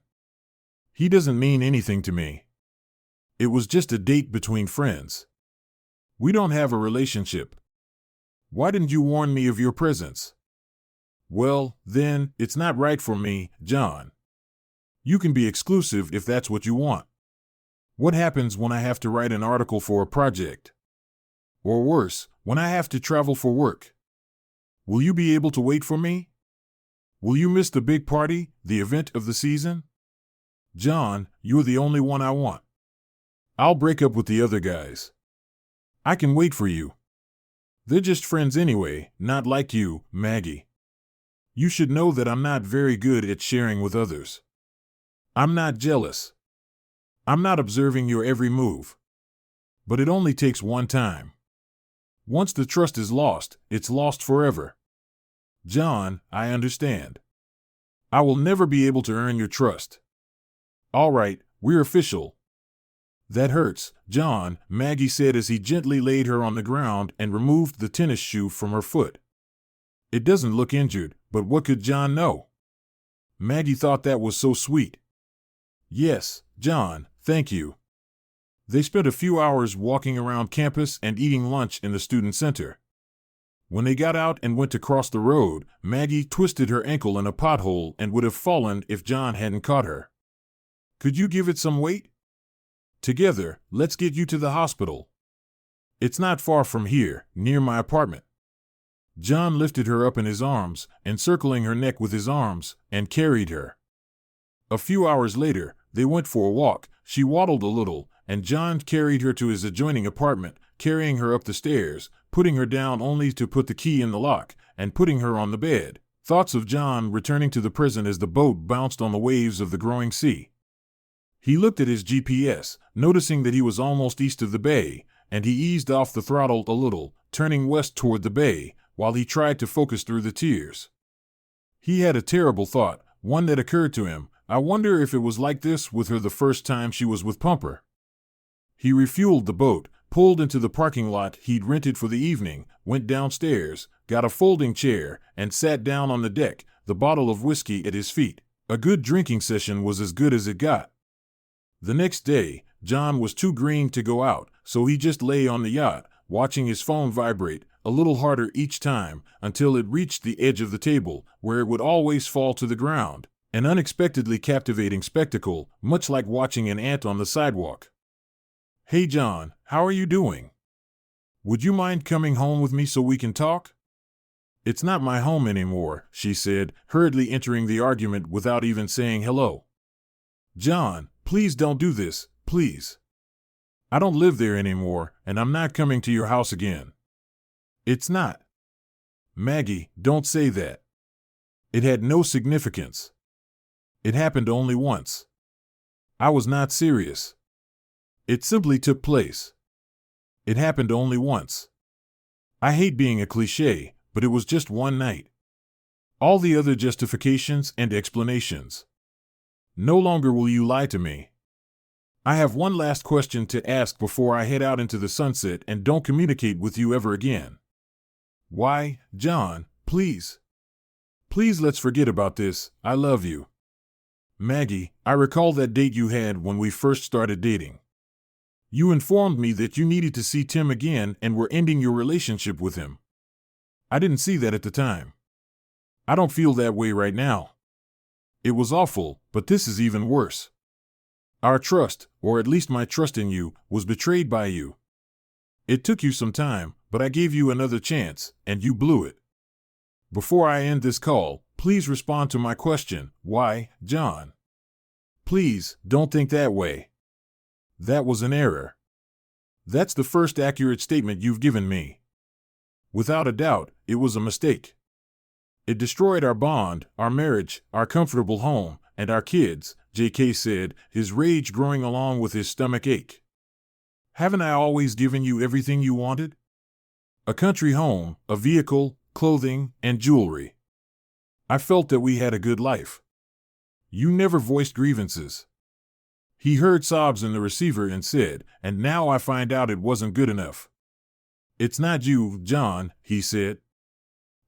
He doesn't mean anything to me. It was just a date between friends. We don't have a relationship. Why didn't you warn me of your presence? Well, then, it's not right for me, John. You can be exclusive if that's what you want. What happens when I have to write an article for a project? Or worse, when I have to travel for work? Will you be able to wait for me? Will you miss the big party, the event of the season? John, you're the only one I want. I'll break up with the other guys. I can wait for you. They're just friends anyway, not like you, Maggie. You should know that I'm not very good at sharing with others. I'm not jealous. I'm not observing your every move. But it only takes one time. Once the trust is lost, it's lost forever. John, I understand. I will never be able to earn your trust. All right, we're official. That hurts, John, Maggie said as he gently laid her on the ground and removed the tennis shoe from her foot. It doesn't look injured, but what could John know? Maggie thought that was so sweet. Yes, John, thank you. They spent a few hours walking around campus and eating lunch in the student center. When they got out and went to cross the road, Maggie twisted her ankle in a pothole and would have fallen if John hadn't caught her. Could you give it some weight? Together, let's get you to the hospital. It's not far from here, near my apartment. John lifted her up in his arms, encircling her neck with his arms, and carried her. A few hours later, they went for a walk. She waddled a little, and John carried her to his adjoining apartment, carrying her up the stairs, putting her down only to put the key in the lock, and putting her on the bed. Thoughts of John returning to the prison as the boat bounced on the waves of the growing sea. He looked at his GPS, noticing that he was almost east of the bay, and he eased off the throttle a little, turning west toward the bay, while he tried to focus through the tears. He had a terrible thought, one that occurred to him. I wonder if it was like this with her the first time she was with Pumper. He refueled the boat, pulled into the parking lot he'd rented for the evening, went downstairs, got a folding chair, and sat down on the deck, the bottle of whiskey at his feet. A good drinking session was as good as it got. The next day, John was too green to go out, so he just lay on the yacht, watching his phone vibrate, a little harder each time, until it reached the edge of the table, where it would always fall to the ground, an unexpectedly captivating spectacle, much like watching an ant on the sidewalk. Hey John, how are you doing? Would you mind coming home with me so we can talk? It's not my home anymore, she said, hurriedly entering the argument without even saying hello. John, please don't do this, please. I don't live there anymore, and I'm not coming to your house again. It's not. Maggie, don't say that. It had no significance. It happened only once. I was not serious. It simply took place. It happened only once. I hate being a cliché, but it was just one night. All the other justifications and explanations. No longer will you lie to me. I have one last question to ask before I head out into the sunset and don't communicate with you ever again. Why, John, please. Please let's forget about this, I love you. Maggie, I recall that date you had when we first started dating. You informed me that you needed to see Tim again and were ending your relationship with him. I didn't see that at the time. I don't feel that way right now. It was awful, but this is even worse. Our trust, or at least my trust in you, was betrayed by you. It took you some time, but I gave you another chance, and you blew it. Before I end this call, please respond to my question, why, John? Please, don't think that way. That was an error. That's the first accurate statement you've given me. Without a doubt, it was a mistake. It destroyed our bond, our marriage, our comfortable home, and our kids, J.K. said, his rage growing along with his stomach ache. Haven't I always given you everything you wanted? A country home, a vehicle, clothing, and jewelry. I felt that we had a good life. You never voiced grievances. He heard sobs in the receiver and said, and now I find out it wasn't good enough. It's not you, John, he said.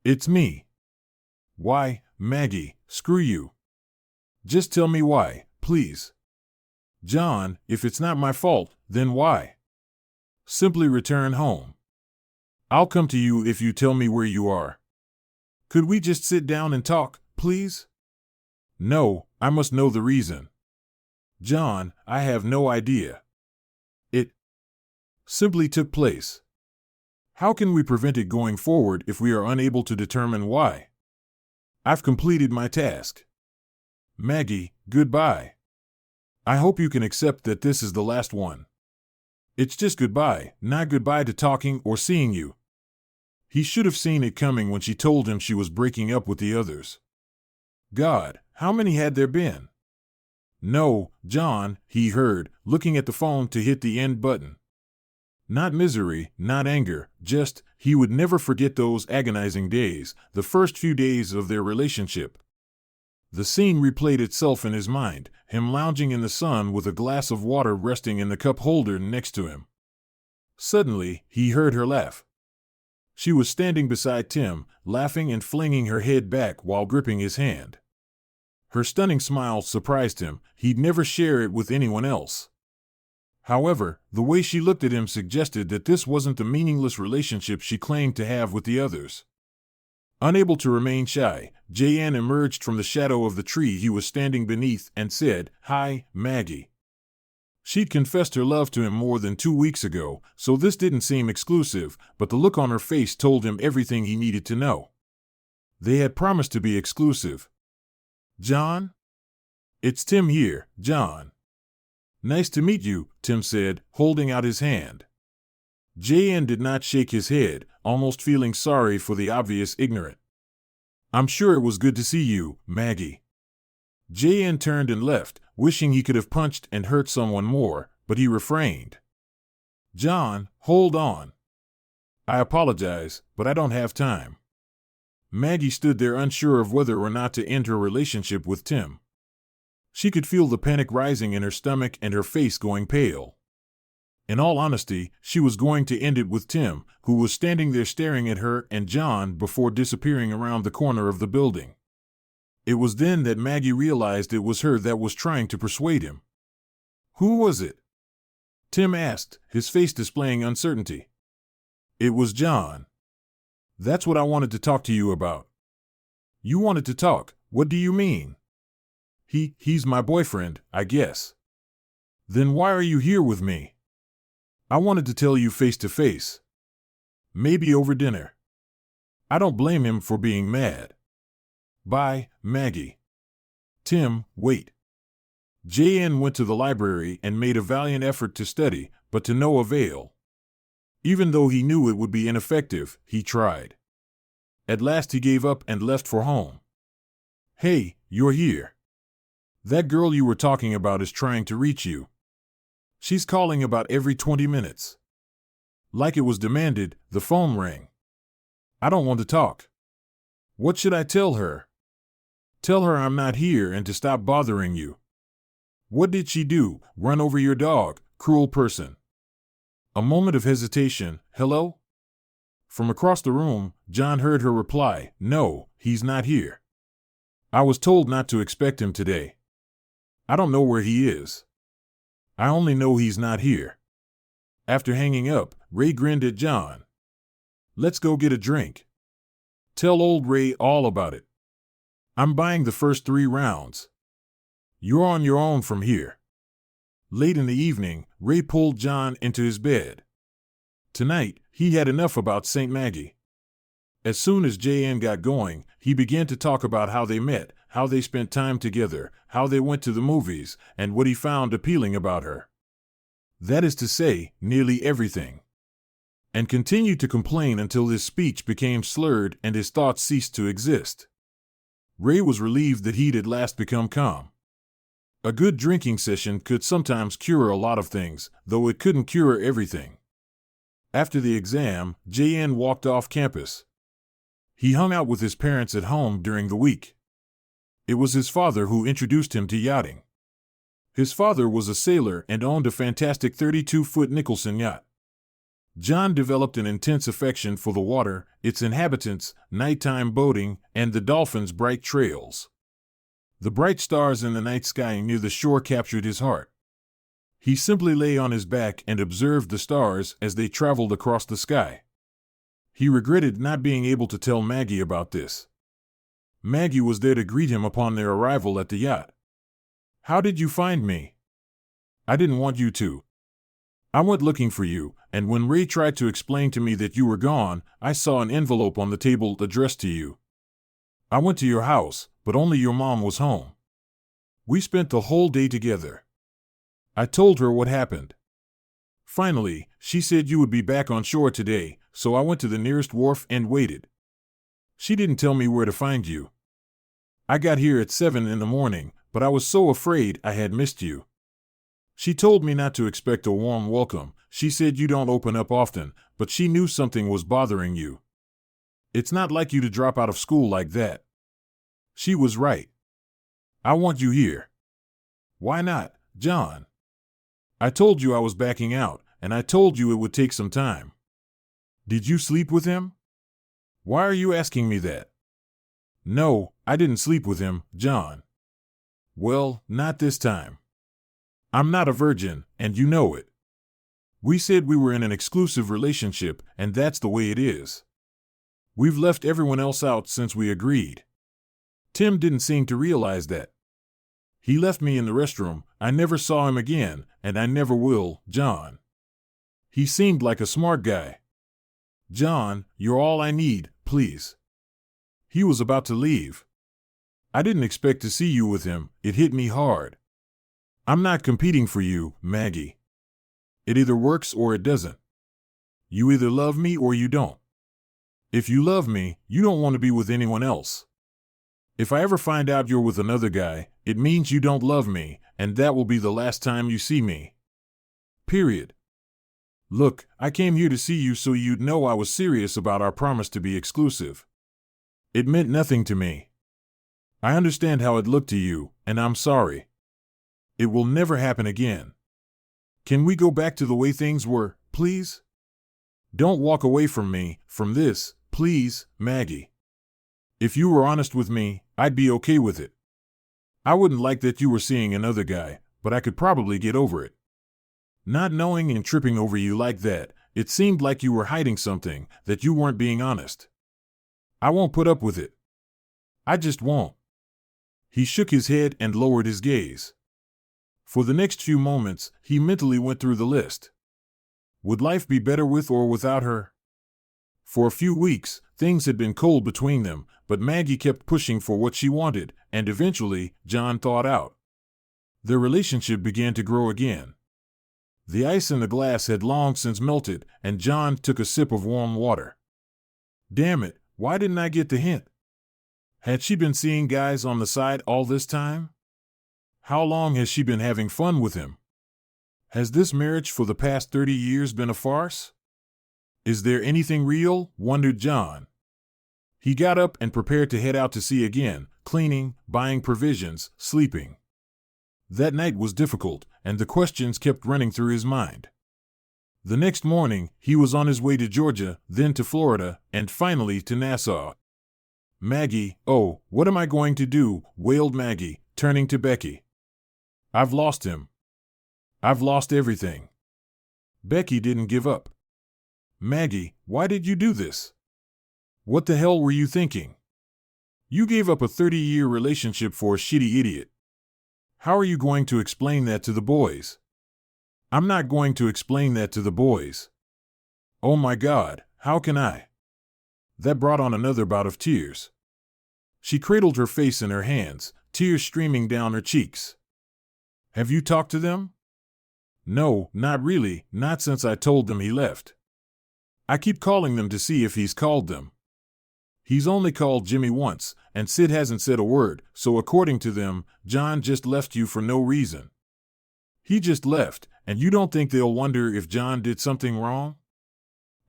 It's me. Why, Maggie, screw you. Just tell me why, please. John, if it's not my fault, then why? Simply return home. I'll come to you if you tell me where you are. Could we just sit down and talk, please? No, I must know the reason. John, I have no idea. It simply took place. How can we prevent it going forward if we are unable to determine why? I've completed my task. Maggie, goodbye. I hope you can accept that this is the last one. It's just goodbye, not goodbye to talking or seeing you. He should have seen it coming when she told him she was breaking up with the others. God, how many had there been? No, John, he heard, looking at the phone to hit the end button. Not misery, not anger, just, he would never forget those agonizing days, the first few days of their relationship. The scene replayed itself in his mind, him lounging in the sun with a glass of water resting in the cup holder next to him. Suddenly, he heard her laugh. She was standing beside Tim, laughing and flinging her head back while gripping his hand. Her stunning smile surprised him. He'd never share it with anyone else. However, the way she looked at him suggested that this wasn't the meaningless relationship she claimed to have with the others. Unable to remain shy, J.N. emerged from the shadow of the tree he was standing beneath and said, "Hi, Maggie." She'd confessed her love to him more than 2 weeks ago, so this didn't seem exclusive, but the look on her face told him everything he needed to know. They had promised to be exclusive. "John? It's Tim here, John." "Nice to meet you," Tim said, holding out his hand. J.N. did not shake his head, almost feeling sorry for the obvious ignorant. "I'm sure it was good to see you, Maggie." J.N. turned and left, wishing he could have punched and hurt someone more, but he refrained. "John, hold on. I apologize, but I don't have time." Maggie stood there unsure of whether or not to end her relationship with Tim. She could feel the panic rising in her stomach and her face going pale. In all honesty, she was going to end it with Tim, who was standing there staring at her and John before disappearing around the corner of the building. It was then that Maggie realized it was her that was trying to persuade him. "Who was it?" Tim asked, his face displaying uncertainty. "It was John." "That's what I wanted to talk to you about." "You wanted to talk? What do you mean?" He's my boyfriend, I guess." "Then why are you here with me?" "I wanted to tell you face to face." "Maybe over dinner." I don't blame him for being mad. "Bye, Maggie." "Tim, wait." J.N. went to the library and made a valiant effort to study, but to no avail. Even though he knew it would be ineffective, he tried. At last he gave up and left for home. "Hey, you're here. That girl you were talking about is trying to reach you. She's calling about every 20 minutes. Like it was demanded, the phone rang. I don't want to talk." "What should I tell her?" "Tell her I'm not here and to stop bothering you." "What did she do? Run over your dog, cruel person?" A moment of hesitation. "Hello?" From across the room, John heard her reply, "No, he's not here. I was told not to expect him today. I don't know where he is. I only know he's not here." After hanging up, Ray grinned at John. "Let's go get a drink. Tell old Ray all about it. I'm buying the first 3 rounds. You're on your own from here." Late in the evening, Ray pulled John into his bed. Tonight, he had enough about St. Maggie. As soon as J.N. got going, he began to talk about how they met, how they spent time together, how they went to the movies, and what he found appealing about her. That is to say, nearly everything. And continued to complain until his speech became slurred and his thoughts ceased to exist. Ray was relieved that he'd at last become calm. A good drinking session could sometimes cure a lot of things, though it couldn't cure everything. After the exam, J.N. walked off campus. He hung out with his parents at home during the week. It was his father who introduced him to yachting. His father was a sailor and owned a fantastic 32-foot Nicholson yacht. John developed an intense affection for the water, its inhabitants, nighttime boating, and the dolphins' bright trails. The bright stars in the night sky near the shore captured his heart. He simply lay on his back and observed the stars as they traveled across the sky. He regretted not being able to tell Maggie about this. Maggie was there to greet him upon their arrival at the yacht. "How did you find me?" "I didn't want you to. I went looking for you, and when Ray tried to explain to me that you were gone, I saw an envelope on the table addressed to you. I went to your house, but only your mom was home. We spent the whole day together. I told her what happened. Finally, she said you would be back on shore today, so I went to the nearest wharf and waited. She didn't tell me where to find you. I got here at 7 in the morning, but I was so afraid I had missed you. She told me not to expect a warm welcome. She said you don't open up often, but she knew something was bothering you. It's not like you to drop out of school like that. She was right. I want you here. Why not, John? I told you I was backing out, and I told you it would take some time. Did you sleep with him? Why are you asking me that? No, I didn't sleep with him, John. Well, not this time. I'm not a virgin, and you know it. We said we were in an exclusive relationship, and that's the way it is. We've left everyone else out since we agreed. Tim didn't seem to realize that. He left me in the restroom. I never saw him again, and I never will, John. He seemed like a smart guy. John, you're all I need, please. He was about to leave. I didn't expect to see you with him. It hit me hard. I'm not competing for you, Maggie. It either works or it doesn't. You either love me or you don't. If you love me, you don't want to be with anyone else. If I ever find out you're with another guy, it means you don't love me, and that will be the last time you see me. Period. Look, I came here to see you so you'd know I was serious about our promise to be exclusive. It meant nothing to me. I understand how it looked to you, and I'm sorry. It will never happen again. Can we go back to the way things were, please? Don't walk away from me, from this, please, Maggie. If you were honest with me, I'd be okay with it. I wouldn't like that you were seeing another guy, but I could probably get over it. Not knowing and tripping over you like that, it seemed like you were hiding something, that you weren't being honest. I won't put up with it. I just won't. He shook his head and lowered his gaze. For the next few moments, he mentally went through the list. Would life be better with or without her? For a few weeks, things had been cold between them, but Maggie kept pushing for what she wanted, and eventually, John thawed out. Their relationship began to grow again. The ice in the glass had long since melted, and John took a sip of warm water. Damn it, why didn't I get the hint? Had she been seeing guys on the side all this time? How long has she been having fun with him? Has this marriage for the past 30 years been a farce? Is there anything real? Wondered John. He got up and prepared to head out to sea again, cleaning, buying provisions, sleeping. That night was difficult, and the questions kept running through his mind. The next morning, he was on his way to Georgia, then to Florida, and finally to Nassau. Maggie, oh, what am I going to do? Wailed Maggie, turning to Becky. I've lost him. I've lost everything. Becky didn't give up. Maggie, why did you do this? What the hell were you thinking? You gave up a 30-year relationship for a shitty idiot. How are you going to explain that to the boys? I'm not going to explain that to the boys. Oh my God, how can I? That brought on another bout of tears. She cradled her face in her hands, tears streaming down her cheeks. Have you talked to them? No, not really, not since I told them he left. I keep calling them to see if he's called them. He's only called Jimmy once, and Sid hasn't said a word, so according to them, John just left you for no reason. He just left, and you don't think they'll wonder if John did something wrong?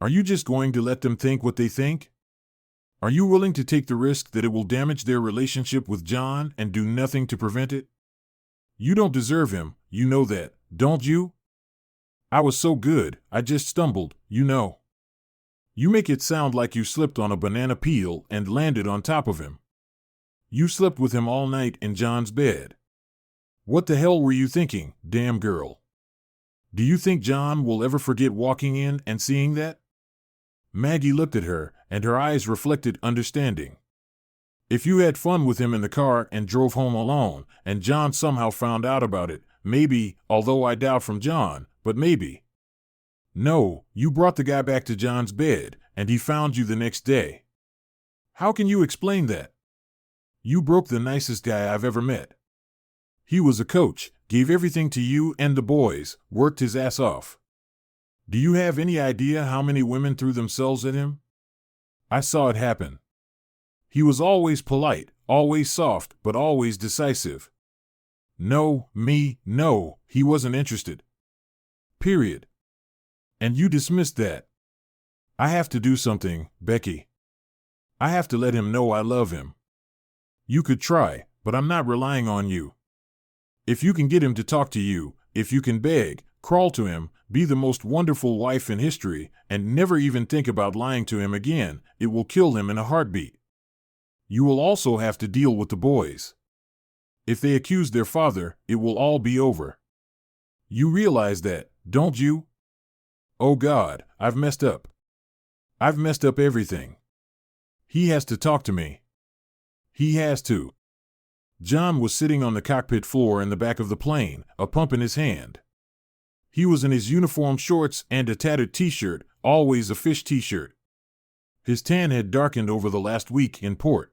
Are you just going to let them think what they think? Are you willing to take the risk that it will damage their relationship with John and do nothing to prevent it? You don't deserve him, you know that, don't you? I was so good, I just stumbled, you know. You make it sound like you slipped on a banana peel and landed on top of him. You slept with him all night in John's bed. What the hell were you thinking, damn girl? Do you think John will ever forget walking in and seeing that? Maggie looked at her, and her eyes reflected understanding. If you had fun with him in the car and drove home alone, and John somehow found out about it, maybe, although I doubt from John, but maybe. No, you brought the guy back to John's bed, and he found you the next day. How can you explain that? You broke the nicest guy I've ever met. He was a coach, gave everything to you and the boys, worked his ass off. Do you have any idea how many women threw themselves at him? I saw it happen. He was always polite, always soft, but always decisive. No, he wasn't interested. Period. And you dismissed that. I have to do something, Becky. I have to let him know I love him. You could try, but I'm not relying on you. If you can get him to talk to you, if you can beg, crawl to him, be the most wonderful wife in history, and never even think about lying to him again, it will kill him in a heartbeat. You will also have to deal with the boys. If they accuse their father, it will all be over. You realize that, don't you? Oh God, I've messed up. I've messed up everything. He has to talk to me. He has to. John was sitting on the cockpit floor in the back of the plane, a pump in his hand. He was in his uniform shorts and a tattered t-shirt, always a fish t-shirt. His tan had darkened over the last week in port.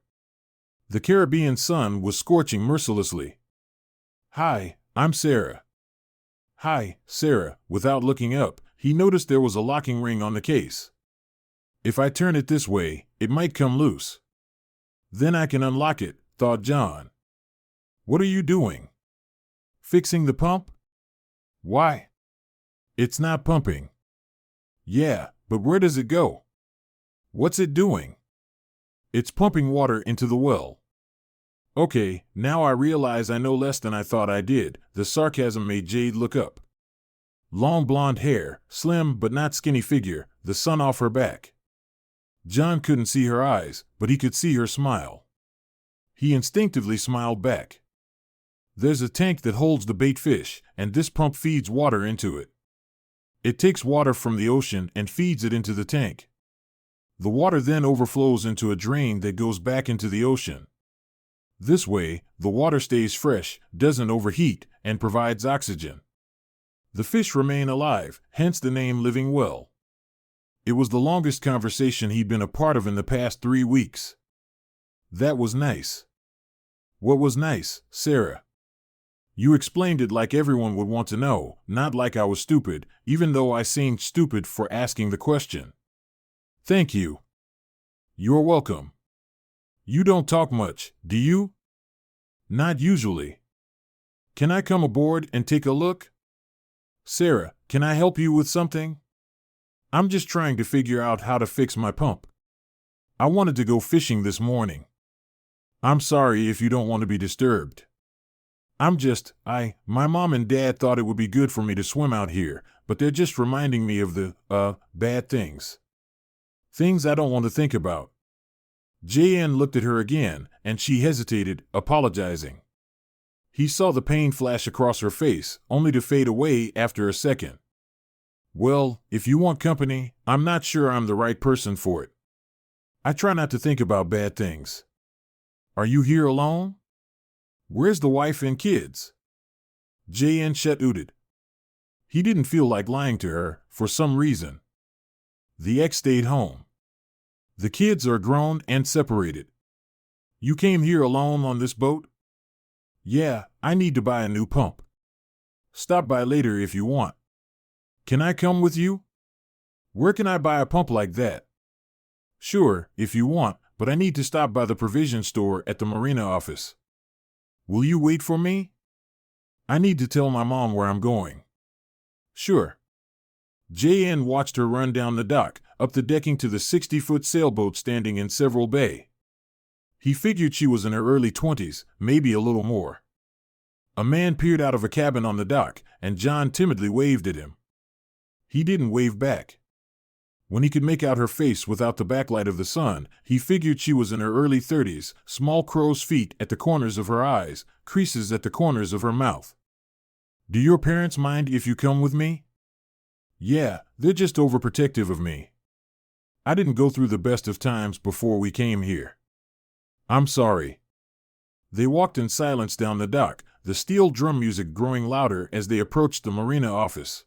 The Caribbean sun was scorching mercilessly. Hi, I'm Sarah. Hi, Sarah. Without looking up, he noticed there was a locking ring on the case. If I turn it this way, it might come loose. Then I can unlock it, thought John. What are you doing? Fixing the pump? Why? It's not pumping. Yeah, but where does it go? What's it doing? It's pumping water into the well. Okay, now I realize I know less than I thought I did. The sarcasm made Jade look up. Long blonde hair, slim but not skinny figure, the sun off her back. John couldn't see her eyes, but he could see her smile. He instinctively smiled back. There's a tank that holds the bait fish, and this pump feeds water into it. It takes water from the ocean and feeds it into the tank. The water then overflows into a drain that goes back into the ocean. This way, the water stays fresh, doesn't overheat, and provides oxygen. The fish remain alive, hence the name Living Well. It was the longest conversation he'd been a part of in the past 3 weeks. That was nice. What was nice, Sarah? You explained it like everyone would want to know, not like I was stupid, even though I seemed stupid for asking the question. Thank you. You're welcome. You don't talk much, do you? Not usually. Can I come aboard and take a look? Sarah, can I help you with something? I'm just trying to figure out how to fix my pump. I wanted to go fishing this morning. I'm sorry if you don't want to be disturbed. My mom and dad thought it would be good for me to swim out here, but they're just reminding me of the, bad things. Things I don't want to think about. JN looked at her again, and she hesitated, apologizing. He saw the pain flash across her face, only to fade away after a second. Well, if you want company, I'm not sure I'm the right person for it. I try not to think about bad things. Are you here alone? Where's the wife and kids? JN shut-ooted. He didn't feel like lying to her, for some reason. The ex stayed home. The kids are grown and separated. You came here alone on this boat? Yeah, I need to buy a new pump. Stop by later if you want. Can I come with you? Where can I buy a pump like that? Sure, if you want, but I need to stop by the provision store at the marina office. Will you wait for me? I need to tell my mom where I'm going. Sure. JN watched her run down the dock, up the decking to the 60-foot sailboat standing in Several Bay. He figured she was in her early 20s, maybe a little more. A man peered out of a cabin on the dock, and John timidly waved at him. He didn't wave back. When he could make out her face without the backlight of the sun, he figured she was in her early 30s, small crow's feet at the corners of her eyes, creases at the corners of her mouth. Do your parents mind if you come with me? Yeah, they're just overprotective of me. I didn't go through the best of times before we came here. I'm sorry. They walked in silence down the dock, the steel drum music growing louder as they approached the marina office.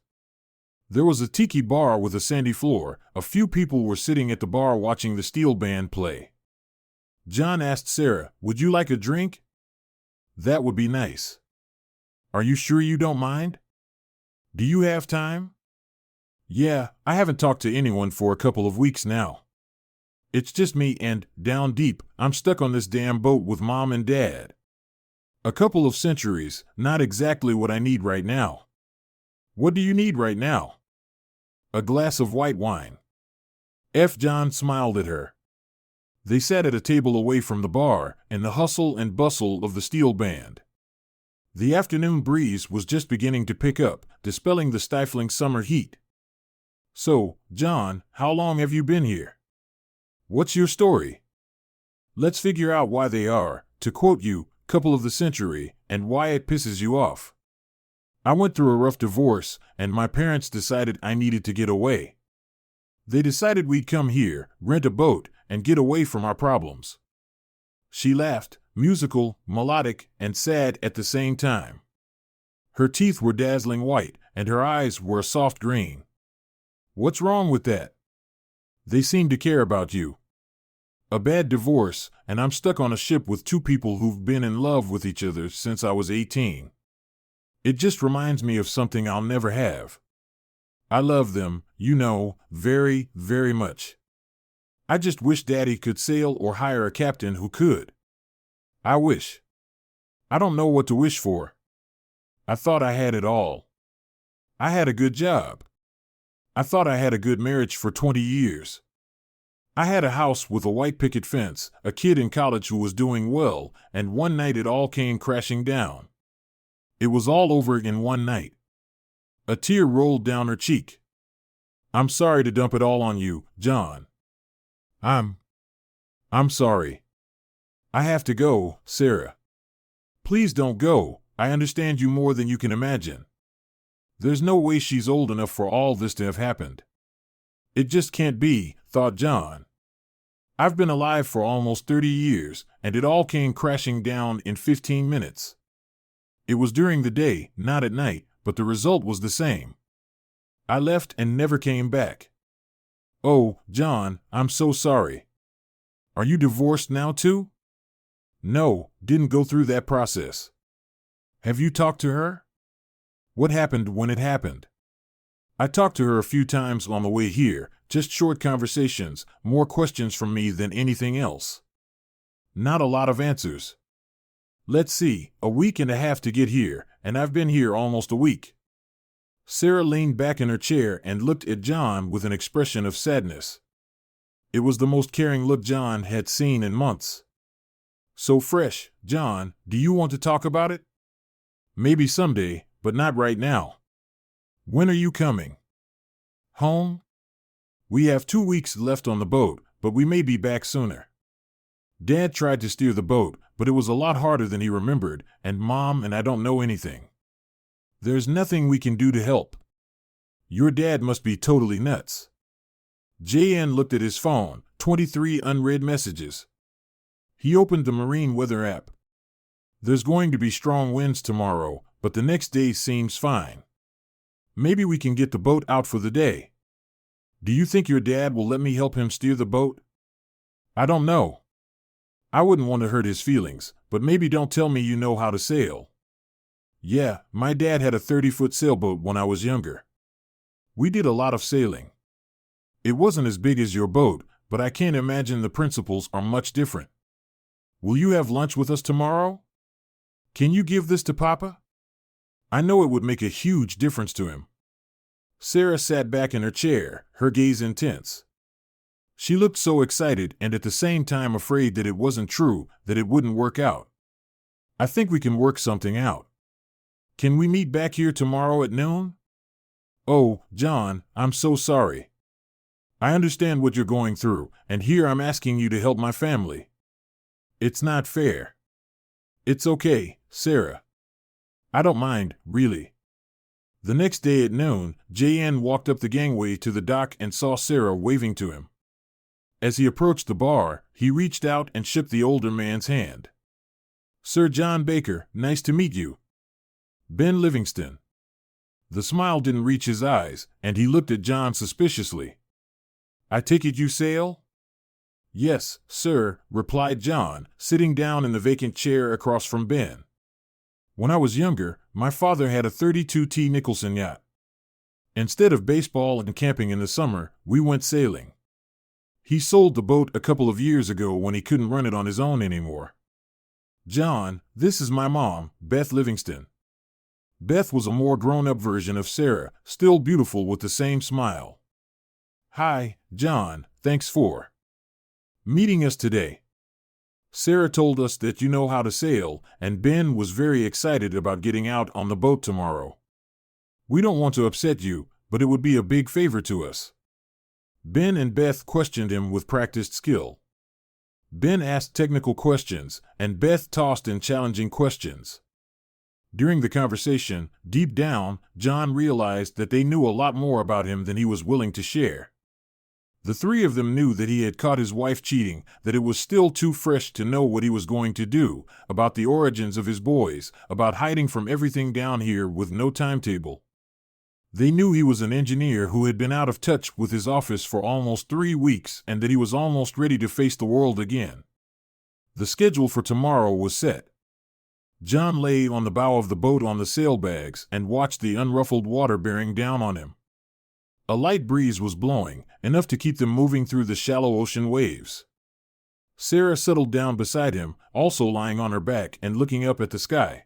There was a tiki bar with a sandy floor. A few people were sitting at the bar watching the steel band play. John asked Sarah, "Would you like a drink?" That would be nice. Are you sure you don't mind? Do you have time? Yeah, I haven't talked to anyone for a couple of weeks now. It's just me and, down deep, I'm stuck on this damn boat with Mom and Dad. A couple of centuries, not exactly what I need right now. What do you need right now? A glass of white wine. F. John smiled at her. They sat at a table away from the bar, in the hustle and bustle of the steel band. The afternoon breeze was just beginning to pick up, dispelling the stifling summer heat. So, John, how long have you been here? What's your story? Let's figure out why they are, to quote you, couple of the century, and why it pisses you off. I went through a rough divorce, and my parents decided I needed to get away. They decided we'd come here, rent a boat, and get away from our problems. She laughed, musical, melodic, and sad at the same time. Her teeth were dazzling white, and her eyes were a soft green. What's wrong with that? They seem to care about you. A bad divorce, and I'm stuck on a ship with two people who've been in love with each other since I was 18. It just reminds me of something I'll never have. I love them, you know, very, very much. I just wish Daddy could sail or hire a captain who could. I wish. I don't know what to wish for. I thought I had it all. I had a good job. I thought I had a good marriage for 20 years. I had a house with a white picket fence, a kid in college who was doing well, and one night it all came crashing down. It was all over in one night. A tear rolled down her cheek. I'm sorry to dump it all on you, John. I'm sorry. I have to go, Sarah. Please don't go. I understand you more than you can imagine. There's no way she's old enough for all this to have happened. It just can't be, thought John. I've been alive for almost 30 years, and it all came crashing down in 15 minutes. It was during the day, not at night, but the result was the same. I left and never came back. Oh, John, I'm so sorry. Are you divorced now too? No, didn't go through that process. Have you talked to her? What happened when it happened? I talked to her a few times on the way here, just short conversations, more questions from me than anything else. Not a lot of answers. Let's see, a week and a half to get here, and I've been here almost a week. Sarah leaned back in her chair and looked at John with an expression of sadness. It was the most caring look John had seen in months. So fresh, John, do you want to talk about it? Maybe someday, but not right now. When are you coming? Home? We have 2 weeks left on the boat, but we may be back sooner. Dad tried to steer the boat, but it was a lot harder than he remembered, and Mom and I don't know anything. There's nothing we can do to help. Your dad must be totally nuts. J.N. looked at his phone, 23 unread messages. He opened the marine weather app. There's going to be strong winds tomorrow, but the next day seems fine. Maybe we can get the boat out for the day. Do you think your dad will let me help him steer the boat? I don't know. I wouldn't want to hurt his feelings, but maybe don't tell me you know how to sail. Yeah, my dad had a 30-foot sailboat when I was younger. We did a lot of sailing. It wasn't as big as your boat, but I can't imagine the principles are much different. Will you have lunch with us tomorrow? Can you give this to Papa? I know it would make a huge difference to him. Sarah sat back in her chair, her gaze intense. She looked so excited and at the same time afraid that it wasn't true, that it wouldn't work out. I think we can work something out. Can we meet back here tomorrow at noon? Oh, John, I'm so sorry. I understand what you're going through, and here I'm asking you to help my family. It's not fair. It's okay, Sarah. I don't mind, really. The next day at noon, J.N. walked up the gangway to the dock and saw Sarah waving to him. As he approached the bar, he reached out and shook the older man's hand. Sir John Baker, nice to meet you. Ben Livingston. The smile didn't reach his eyes, and he looked at John suspiciously. I take it you sail? Yes, sir, replied John, sitting down in the vacant chair across from Ben. When I was younger, my father had a 32T Nicholson yacht. Instead of baseball and camping in the summer, we went sailing. He sold the boat a couple of years ago when he couldn't run it on his own anymore. John, this is my mom, Beth Livingston. Beth was a more grown-up version of Sarah, still beautiful with the same smile. Hi, John, thanks for meeting us today. Sarah told us that you know how to sail, and Ben was very excited about getting out on the boat tomorrow. We don't want to upset you, but it would be a big favor to us. Ben and Beth questioned him with practiced skill. Ben asked technical questions, and Beth tossed in challenging questions. During the conversation, deep down, John realized that they knew a lot more about him than he was willing to share. The three of them knew that he had caught his wife cheating, that it was still too fresh to know what he was going to do, about the origins of his boys, about hiding from everything down here with no timetable. They knew he was an engineer who had been out of touch with his office for almost 3 weeks and that he was almost ready to face the world again. The schedule for tomorrow was set. John lay on the bow of the boat on the sailbags and watched the unruffled water bearing down on him. A light breeze was blowing, enough to keep them moving through the shallow ocean waves. Sarah settled down beside him, also lying on her back and looking up at the sky.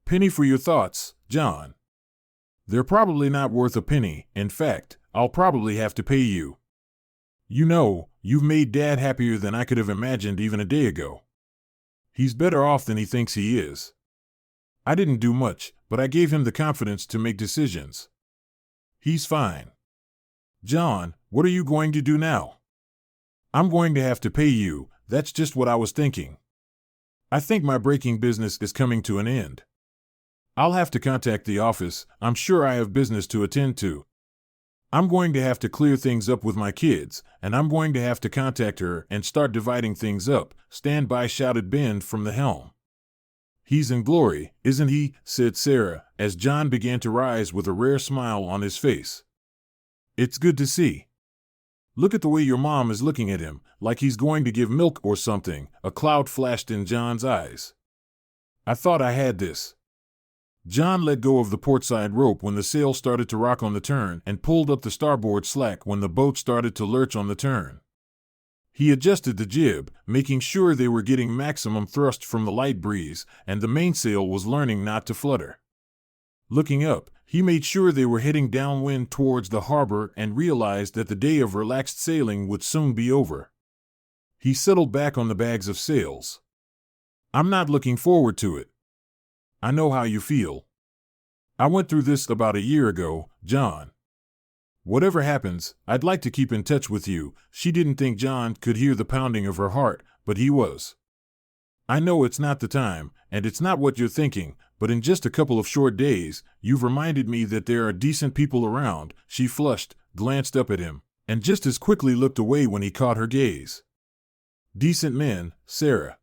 Penny for your thoughts, John. They're probably not worth a penny. In fact, I'll probably have to pay you. You know, you've made Dad happier than I could have imagined even a day ago. He's better off than he thinks he is. I didn't do much, but I gave him the confidence to make decisions. He's fine. John, what are you going to do now? I'm going to have to pay you. That's just what I was thinking. I think my braking business is coming to an end. I'll have to contact the office. I'm sure I have business to attend to. I'm going to have to clear things up with my kids, and I'm going to have to contact her and start dividing things up. Stand by, shouted Ben from the helm. He's in glory, isn't he? Said Sarah, as John began to rise with a rare smile on his face. It's good to see. Look at the way your mom is looking at him, like he's going to give milk or something. A cloud flashed in John's eyes. I thought I had this. John let go of the portside rope when the sail started to rock on the turn and pulled up the starboard slack when the boat started to lurch on the turn. He adjusted the jib, making sure they were getting maximum thrust from the light breeze, and the mainsail was learning not to flutter. Looking up, he made sure they were heading downwind towards the harbor and realized that the day of relaxed sailing would soon be over. He settled back on the bags of sails. I'm not looking forward to it. I know how you feel. I went through this about a year ago, John. Whatever happens, I'd like to keep in touch with you. She didn't think John could hear the pounding of her heart, but he was. I know it's not the time, and it's not what you're thinking, but in just a couple of short days, you've reminded me that there are decent people around. She flushed, glanced up at him, and just as quickly looked away when he caught her gaze. Decent men, Sarah.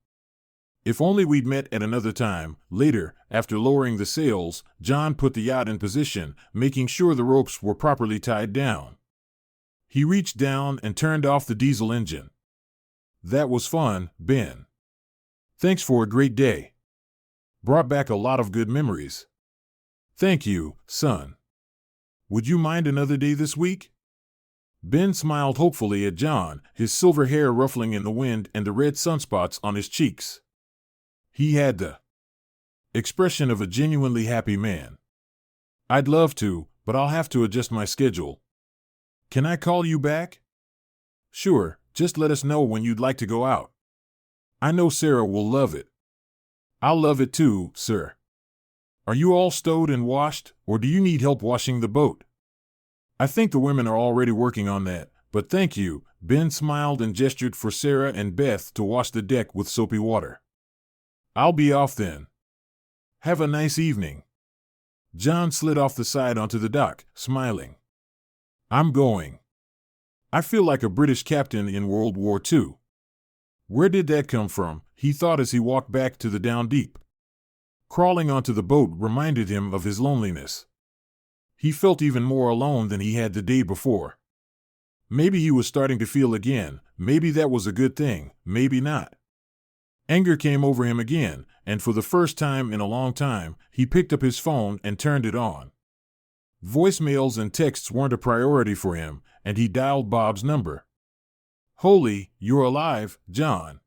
If only we'd met at another time. Later, after lowering the sails, John put the yacht in position, making sure the ropes were properly tied down. He reached down and turned off the diesel engine. That was fun, Ben. Thanks for a great day. Brought back a lot of good memories. Thank you, son. Would you mind another day this week? Ben smiled hopefully at John, his silver hair ruffling in the wind and the red sunspots on his cheeks. He had the expression of a genuinely happy man. I'd love to, but I'll have to adjust my schedule. Can I call you back? Sure, just let us know when you'd like to go out. I know Sarah will love it. I'll love it too, sir. Are you all stowed and washed, or do you need help washing the boat? I think the women are already working on that, but thank you. Ben smiled and gestured for Sarah and Beth to wash the deck with soapy water. I'll be off then. Have a nice evening. John slid off the side onto the dock, smiling. I'm going. I feel like a British captain in World War II. Where did that come from? He thought as he walked back to the down deep. Crawling onto the boat reminded him of his loneliness. He felt even more alone than he had the day before. Maybe he was starting to feel again. Maybe that was a good thing, maybe not. Anger came over him again, and for the first time in a long time, he picked up his phone and turned it on. Voicemails and texts weren't a priority for him, and he dialed Bob's number. Holy, you're alive, John.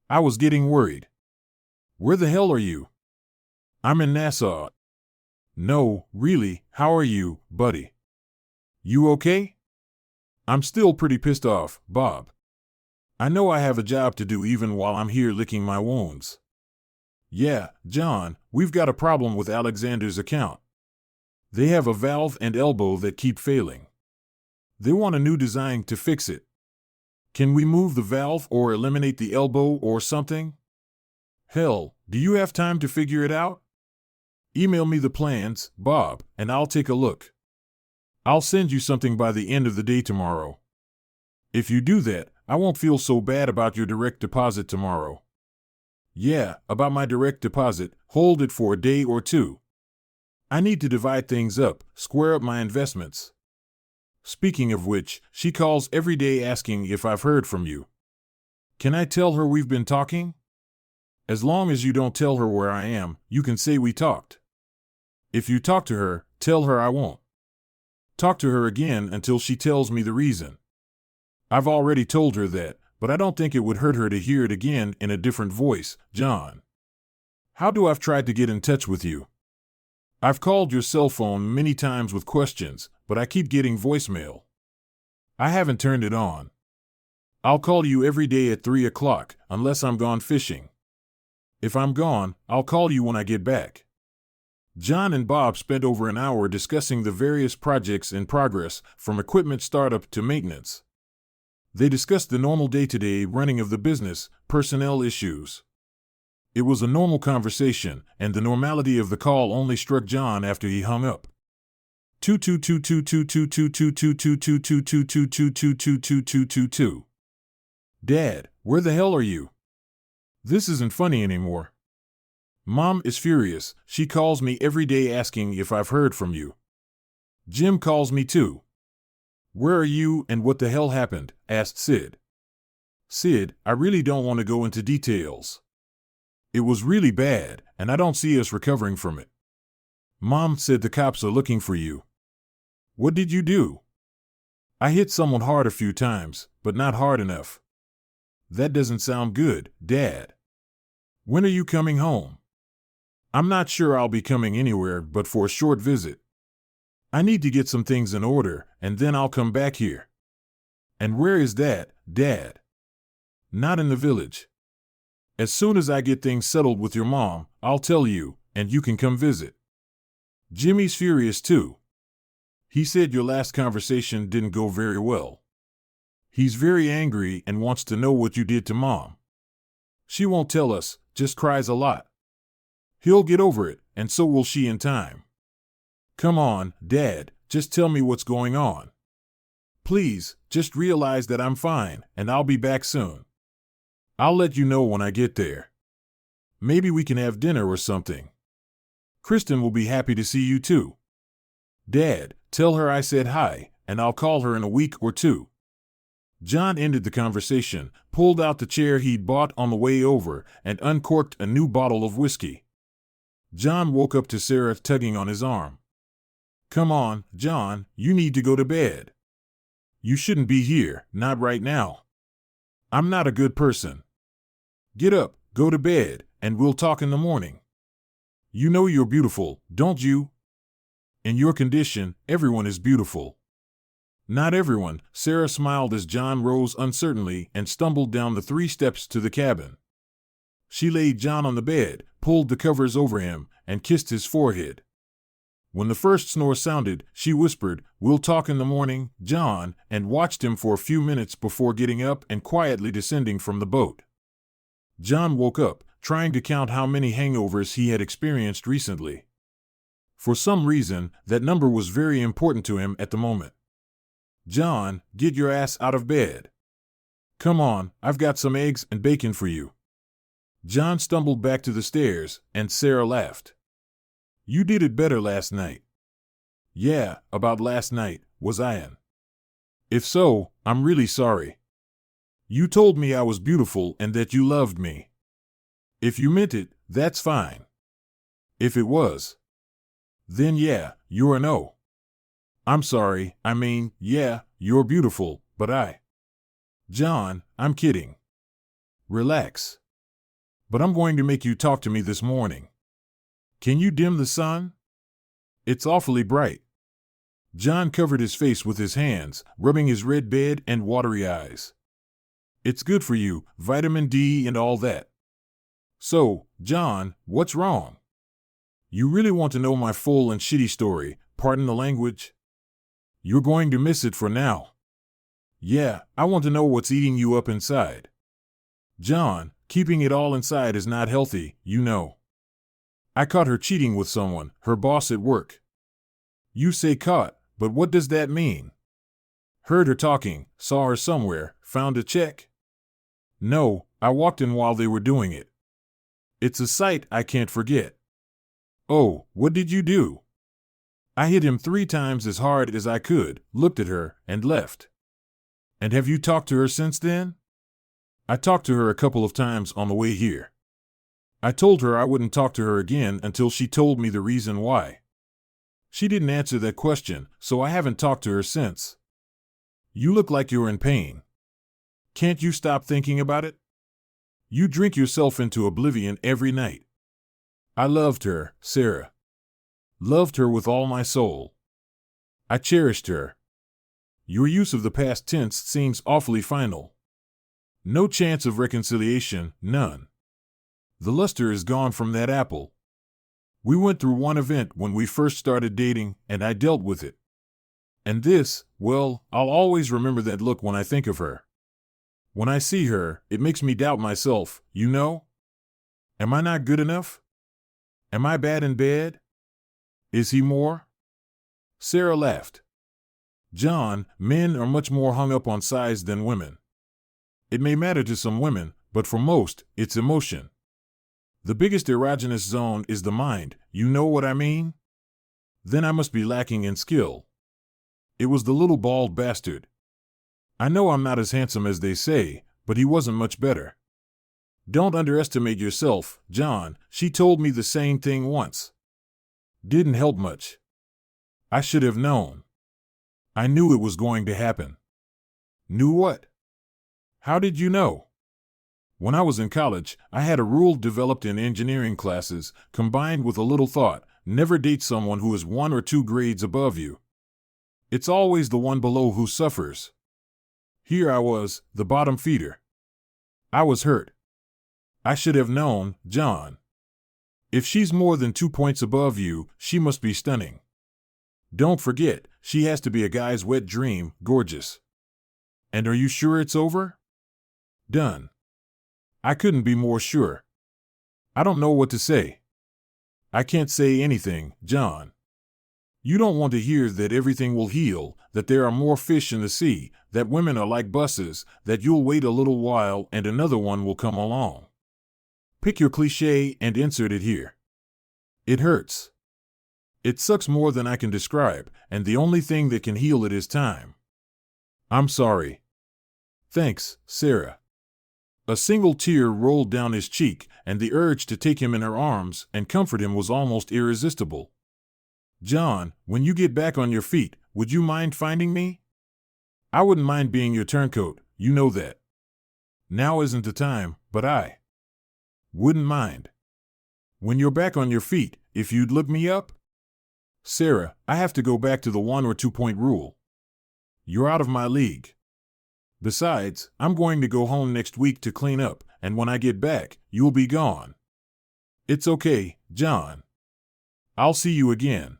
I was getting worried. Where the hell are you? I'm in Nassau. No, really, how are you, buddy? You okay? I'm still pretty pissed off, Bob. I know I have a job to do even while I'm here licking my wounds. Yeah, John, we've got a problem with Alexander's account. They have a valve and elbow that keep failing. They want a new design to fix it. Can we move the valve or eliminate the elbow or something? Hell, do you have time to figure it out? Email me the plans, Bob, and I'll take a look. I'll send you something by the end of the day tomorrow. If you do that, I won't feel so bad about your direct deposit tomorrow. Yeah, about my direct deposit, hold it for a day or two. I need to divide things up, square up my investments. Speaking of which, she calls every day asking if I've heard from you. Can I tell her we've been talking? As long as you don't tell her where I am, you can say we talked. If you talk to her, tell her I won't talk to her again until she tells me the reason. I've already told her that, but I don't think it would hurt her to hear it again in a different voice, John. How do I've tried to get in touch with you? I've called your cell phone many times with questions, but I keep getting voicemail. I haven't turned it on. I'll call you every day at 3 o'clock, unless I'm gone fishing. If I'm gone, I'll call you when I get back. John and Bob spent over an hour discussing the various projects in progress, from equipment startup to maintenance. They discussed the normal day-to-day running of the business, personnel issues. It was a normal conversation, and the normality of the call only struck John after he hung up. 222222222222222222222. Dad, where the hell are you? This isn't funny anymore. Mom is furious. She calls me every day asking if I've heard from you. Jim calls me too. Where are you and what the hell happened? Asked Sid. Sid, I really don't want to go into details. It was really bad, and I don't see us recovering from it. Mom said the cops are looking for you. What did you do? I hit someone hard a few times, but not hard enough. That doesn't sound good, Dad. When are you coming home? I'm not sure I'll be coming anywhere but for a short visit. I need to get some things in order, and then I'll come back here. And where is that, Dad? Not in the village. As soon as I get things settled with your mom, I'll tell you, and you can come visit. Jimmy's furious too. He said your last conversation didn't go very well. He's very angry and wants to know what you did to Mom. She won't tell us, just cries a lot. He'll get over it, and so will she in time. Come on, Dad, just tell me what's going on. Please, just realize that I'm fine, and I'll be back soon. I'll let you know when I get there. Maybe we can have dinner or something. Kristen will be happy to see you too. Dad, tell her I said hi, and I'll call her in a week or two. John ended the conversation, pulled out the chair he'd bought on the way over, and uncorked a new bottle of whiskey. John woke up to Sarah tugging on his arm. Come on, John, you need to go to bed. You shouldn't be here, not right now. I'm not a good person. Get up, go to bed, and we'll talk in the morning. You know you're beautiful, don't you? In your condition, everyone is beautiful. Not everyone, Sarah smiled as John rose uncertainly and stumbled down the 3 steps to the cabin. She laid John on the bed, pulled the covers over him, and kissed his forehead. When the first snore sounded, she whispered, "We'll talk in the morning, John," and watched him for a few minutes before getting up and quietly descending from the boat. John woke up, trying to count how many hangovers he had experienced recently. For some reason, that number was very important to him at the moment. John, get your ass out of bed. Come on, I've got some eggs and bacon for you. John stumbled back to the stairs, and Sarah laughed. You did it better last night. Yeah, about last night, was I in? If so, I'm really sorry. You told me I was beautiful and that you loved me. If you meant it, that's fine. If it was, then yeah, you're an O. I'm sorry, I mean, yeah, you're beautiful, but John, I'm kidding. Relax. But I'm going to make you talk to me this morning. Can you dim the sun? It's awfully bright. John covered his face with his hands, rubbing his red bed and watery eyes. It's good for you, vitamin D and all that. So, John, what's wrong? You really want to know my full and shitty story, pardon the language? You're going to miss it for now. Yeah, I want to know what's eating you up inside. John, keeping it all inside is not healthy, you know. I caught her cheating with someone, her boss at work. You say caught, but what does that mean? Heard her talking, saw her somewhere, found a check? No, I walked in while they were doing it. It's a sight I can't forget. Oh, what did you do? I hit him 3 times as hard as I could, looked at her, and left. And have you talked to her since then? I talked to her a couple of times on the way here. I told her I wouldn't talk to her again until she told me the reason why. She didn't answer that question, so I haven't talked to her since. You look like you're in pain. Can't you stop thinking about it? You drink yourself into oblivion every night. I loved her, Sarah. Loved her with all my soul. I cherished her. Your use of the past tense seems awfully final. No chance of reconciliation, none. The luster is gone from that apple. We went through one event when we first started dating, and I dealt with it. And this, well, I'll always remember that look when I think of her. When I see her, it makes me doubt myself, you know? Am I not good enough? Am I bad in bed? Is he more? Sarah laughed. John, men are much more hung up on size than women. It may matter to some women, but for most, it's emotion. The biggest erogenous zone is the mind, you know what I mean? Then I must be lacking in skill. It was the little bald bastard. I know I'm not as handsome as they say, but he wasn't much better. Don't underestimate yourself, John, she told me the same thing once. Didn't help much. I should have known. I knew it was going to happen. Knew what? How did you know? When I was in college, I had a rule developed in engineering classes, combined with a little thought: never date someone who is 1 or 2 grades above you. It's always the one below who suffers. Here I was, the bottom feeder. I was hurt. I should have known, John. If she's more than 2 points above you, she must be stunning. Don't forget, she has to be a guy's wet dream, gorgeous. And are you sure it's over? Done. I couldn't be more sure. I don't know what to say. I can't say anything, John. You don't want to hear that everything will heal, that there are more fish in the sea, that women are like buses, that you'll wait a little while and another one will come along. Pick your cliché and insert it here. It hurts. It sucks more than I can describe, and the only thing that can heal it is time. I'm sorry. Thanks, Sarah. A single tear rolled down his cheek, and the urge to take him in her arms and comfort him was almost irresistible. John, when you get back on your feet, would you mind finding me? I wouldn't mind being your turncoat, you know that. Now isn't the time, but I wouldn't mind. When you're back on your feet, if you'd look me up? Sarah, I have to go back to the 1 or 2 point rule. You're out of my league. Besides, I'm going to go home next week to clean up, and when I get back, you'll be gone. It's okay, John. I'll see you again.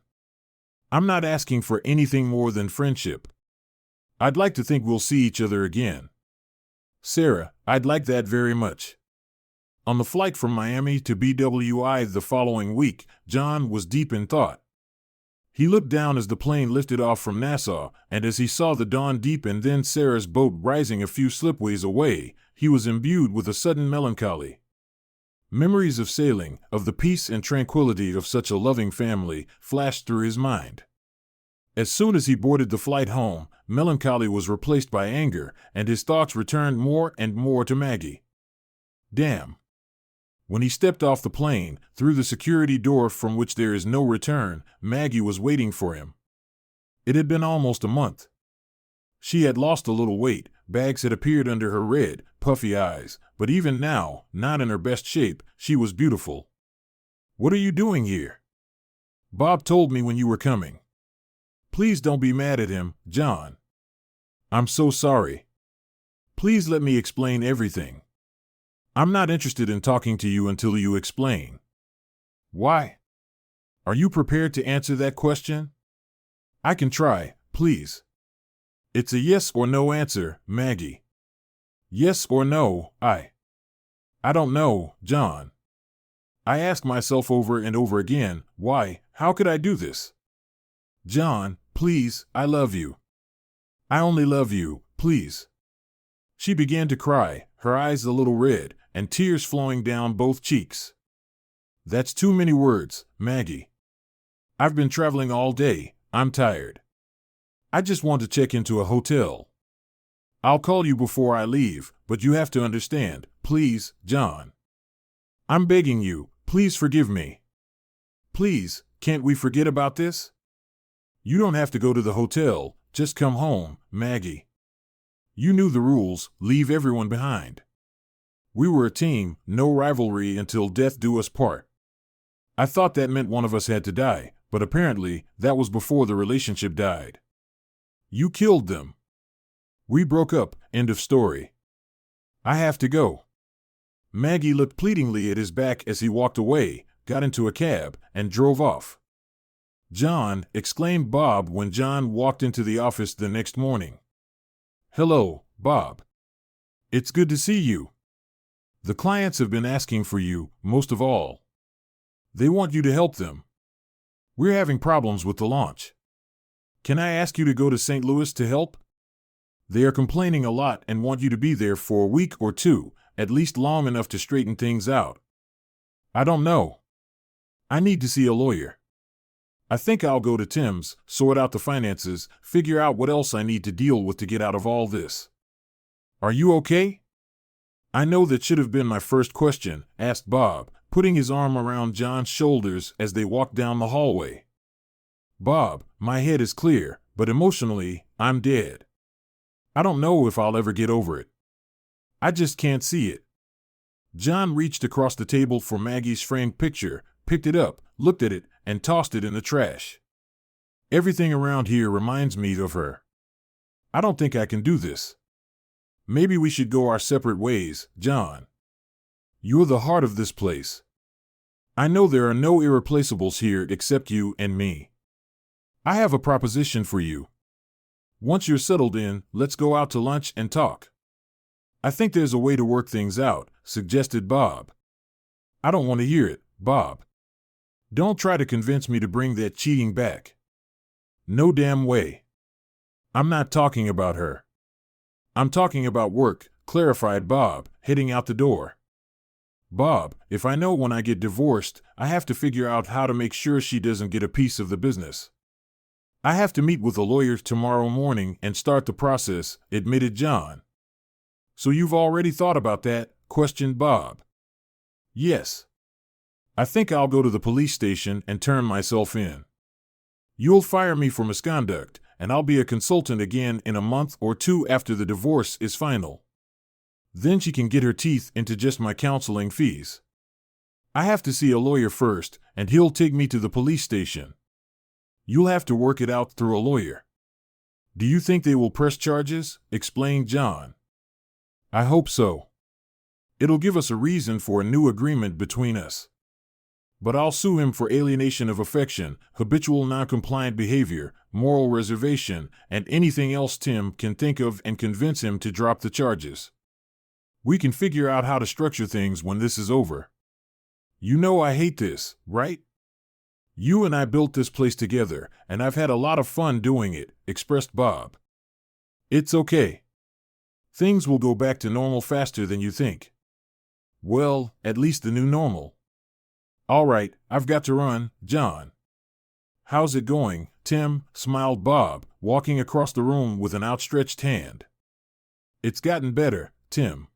I'm not asking for anything more than friendship. I'd like to think we'll see each other again. Sarah, I'd like that very much. On the flight from Miami to BWI the following week, John was deep in thought. He looked down as the plane lifted off from Nassau, and as he saw the dawn deep and then Sarah's boat rising a few slipways away, he was imbued with a sudden melancholy. Memories of sailing, of the peace and tranquility of such a loving family, flashed through his mind. As soon as he boarded the flight home, melancholy was replaced by anger, and his thoughts returned more and more to Maggie. Damn. When he stepped off the plane, through the security door from which there is no return, Maggie was waiting for him. It had been almost a month. She had lost a little weight, bags had appeared under her red, puffy eyes, but even now, not in her best shape, she was beautiful. "What are you doing here?" "Bob told me when you were coming." "Please don't be mad at him, John." "I'm so sorry. Please let me explain everything." "I'm not interested in talking to you until you explain." "Why?" "Are you prepared to answer that question?" "I can try, please." "It's a yes or no answer, Maggie." "Yes or no, I don't know, John." I asked myself over and over again, why, how could I do this? "John, please, I love you. I only love you, please." She began to cry, her eyes a little red, and tears flowing down both cheeks. "That's too many words, Maggie. I've been traveling all day, I'm tired. I just want to check into a hotel. I'll call you before I leave, but you have to understand, please, John. I'm begging you, please forgive me. Please, can't we forget about this? You don't have to go to the hotel, just come home, Maggie. You knew the rules, leave everyone behind. We were a team, no rivalry until death do us part. I thought that meant one of us had to die, but apparently that was before the relationship died. You killed them. We broke up, end of story. I have to go." Maggie looked pleadingly at his back as he walked away, got into a cab, and drove off. "John," exclaimed Bob when John walked into the office the next morning. "Hello, Bob. It's good to see you. The clients have been asking for you, most of all. They want you to help them. We're having problems with the launch. Can I ask you to go to St. Louis to help? They are complaining a lot and want you to be there for a week or two, at least long enough to straighten things out. I don't know. I need to see a lawyer. I think I'll go to Tim's, sort out the finances, figure out what else I need to deal with to get out of all this. Are you okay?" "I know that should have been my first question," asked Bob, putting his arm around John's shoulders as they walked down the hallway. "Bob, my head is clear, but emotionally, I'm dead. I don't know if I'll ever get over it. I just can't see it." John reached across the table for Maggie's framed picture, picked it up, looked at it, and tossed it in the trash. "Everything around here reminds me of her. I don't think I can do this. Maybe we should go our separate ways, John. You're the heart of this place. I know there are no irreplaceables here except you and me. I have a proposition for you. Once you're settled in, let's go out to lunch and talk." "I think there's a way to work things out," suggested Bob. "I don't want to hear it, Bob. Don't try to convince me to bring that cheating back. No damn way. I'm not talking about her. I'm talking about work," clarified Bob, heading out the door. "Bob, if I know when I get divorced, I have to figure out how to make sure she doesn't get a piece of the business. I have to meet with a lawyer tomorrow morning and start the process," admitted John. "So you've already thought about that?" questioned Bob. "Yes. I think I'll go to the police station and turn myself in. You'll fire me for misconduct, and I'll be a consultant again in a month or two after the divorce is final. Then she can get her teeth into just my counseling fees. I have to see a lawyer first, and he'll take me to the police station. You'll have to work it out through a lawyer." "Do you think they will press charges?" explained John. "I hope so. It'll give us a reason for a new agreement between us. But I'll sue him for alienation of affection, habitual noncompliant behavior, moral reservation, and anything else Tim can think of and convince him to drop the charges. We can figure out how to structure things when this is over. You know I hate this, right? You and I built this place together, and I've had a lot of fun doing it," expressed Bob. "It's okay. Things will go back to normal faster than you think. Well, at least the new normal. All right, I've got to run, John." "How's it going, Tim?" smiled Bob, walking across the room with an outstretched hand. "It's gotten better, Tim.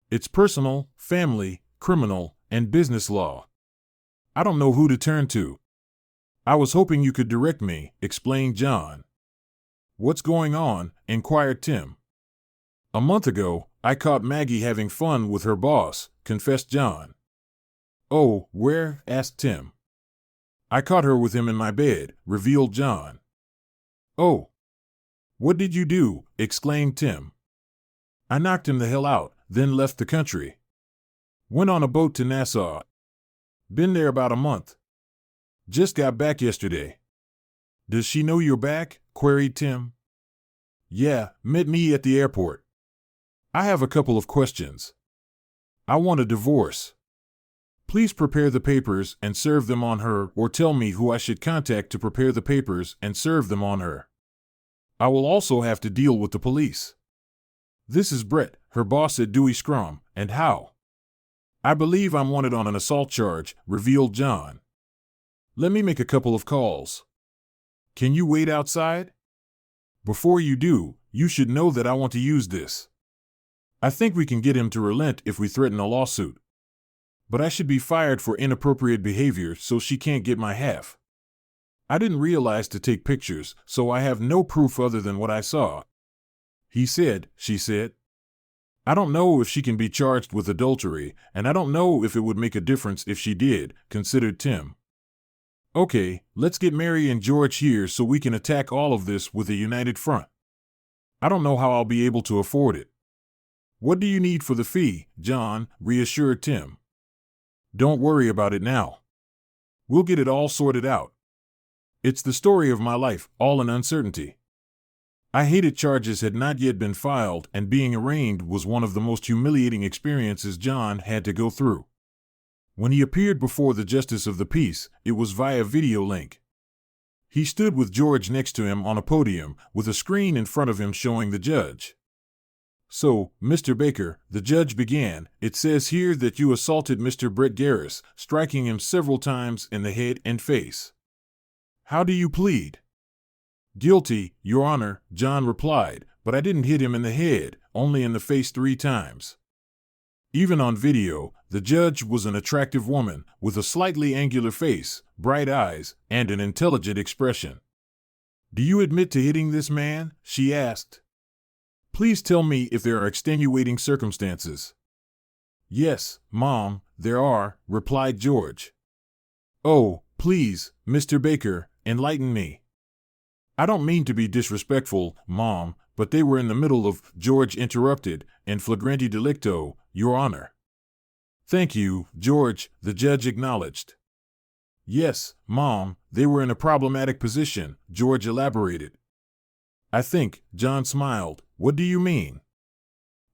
It's personal, family, criminal, and business law. I don't know who to turn to." "I was hoping you could direct me," explained John. What's going on? Inquired Tim. A month ago, I caught Maggie having fun with her boss, confessed John. Oh, where? Asked Tim. I caught her with him in my bed, revealed John. Oh. What did you do? Exclaimed Tim. I knocked him the hell out, then left the country. Went on a boat to Nassau. Been there about a month. Just got back yesterday. Does she know you're back? Queried Tim. Yeah, met me at the airport. I have a couple of questions. I want a divorce. Please prepare the papers and serve them on her, or tell me who I should contact to prepare the papers and serve them on her. I will also have to deal with the police. This is Brett, her boss at Dewey Scrum, and how? I believe I'm wanted on an assault charge, revealed John. Let me make a couple of calls. Can you wait outside? Before you do, you should know that I want to use this. I think we can get him to relent if we threaten a lawsuit. But I should be fired for inappropriate behavior, so she can't get my half. I didn't realize to take pictures, so I have no proof other than what I saw. He said, she said. I don't know if she can be charged with adultery, and I don't know if it would make a difference if she did, considered Tim. Okay, let's get Mary and George here so we can attack all of this with a united front. I don't know how I'll be able to afford it. What do you need for the fee, John? Reassured Tim. Don't worry about it now. We'll get it all sorted out. It's the story of my life, all in uncertainty. I hated charges had not yet been filed, and being arraigned was one of the most humiliating experiences John had to go through. When he appeared before the justice of the peace, it was via video link. He stood with George next to him on a podium, with a screen in front of him showing the judge. So, Mr. Baker, the judge began, it says here that you assaulted Mr. Brett Garris, striking him several times in the head and face. How do you plead? Guilty, Your Honor, John replied, but I didn't hit him in the head, only in the face 3 times. Even on video, the judge was an attractive woman, with a slightly angular face, bright eyes, and an intelligent expression. Do you admit to hitting this man? She asked. Please tell me if there are extenuating circumstances. Yes, Mom, there are, replied George. Oh, please, Mr. Baker, enlighten me. I don't mean to be disrespectful, Mom, but they were in the middle of, George interrupted, in flagrante delicto, Your Honor. Thank you, George, the judge acknowledged. Yes, Mom, they were in a problematic position, George elaborated. I think, John smiled, what do you mean?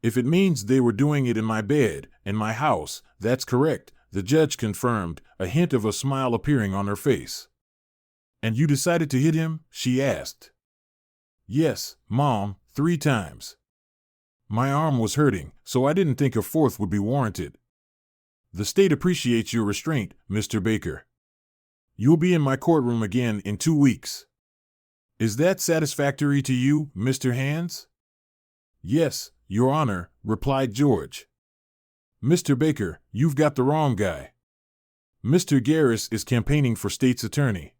If it means they were doing it in my bed, in my house, that's correct, the judge confirmed, a hint of a smile appearing on her face. And you decided to hit him? She asked. Yes, Mom, 3 times. My arm was hurting, so I didn't think a 4th would be warranted. The state appreciates your restraint, Mr. Baker. You'll be in my courtroom again in 2 weeks. Is that satisfactory to you, Mr. Hands? Yes, Your Honor, replied George. Mr. Baker, you've got the wrong guy. Mr. Garris is campaigning for state's attorney.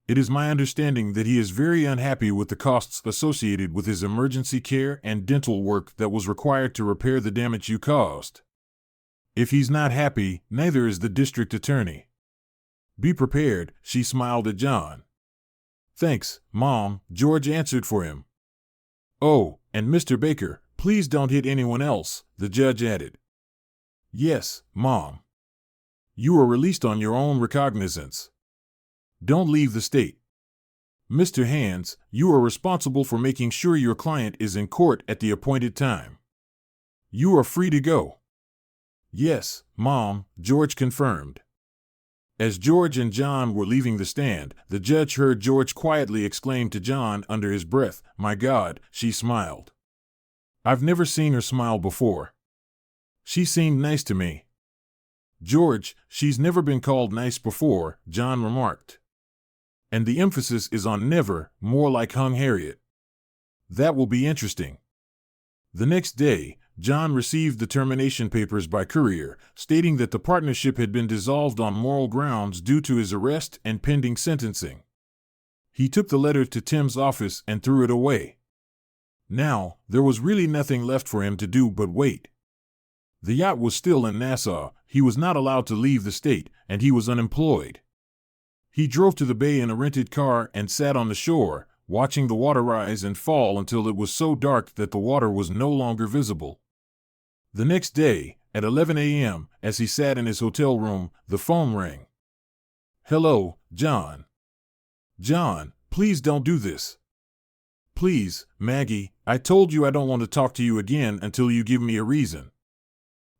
It is my understanding that he is very unhappy with the costs associated with his emergency care and dental work that was required to repair the damage you caused. If he's not happy, neither is the district attorney. Be prepared, she smiled at John. Thanks, Mom, George answered for him. Oh, and Mr. Baker, please don't hit anyone else, the judge added. Yes, Mom. You are released on your own recognizance. Don't leave the state. Mr. Hands, you are responsible for making sure your client is in court at the appointed time. You are free to go. Yes, Mom, George confirmed. As George and John were leaving the stand, the judge heard George quietly exclaim to John under his breath, My God, she smiled. I've never seen her smile before. She seemed nice to me. George, she's never been called nice before, John remarked. And the emphasis is on never, more like hung Harriet. That will be interesting. The next day, John received the termination papers by courier, stating that the partnership had been dissolved on moral grounds due to his arrest and pending sentencing. He took the letter to Tim's office and threw it away. Now, there was really nothing left for him to do but wait. The yacht was still in Nassau, he was not allowed to leave the state, and he was unemployed. He drove to the bay in a rented car and sat on the shore, watching the water rise and fall until it was so dark that the water was no longer visible. The next day, at 11 a.m., as he sat in his hotel room, the phone rang. "Hello, John." "John, please don't do this." "Please, Maggie, I told you I don't want to talk to you again until you give me a reason."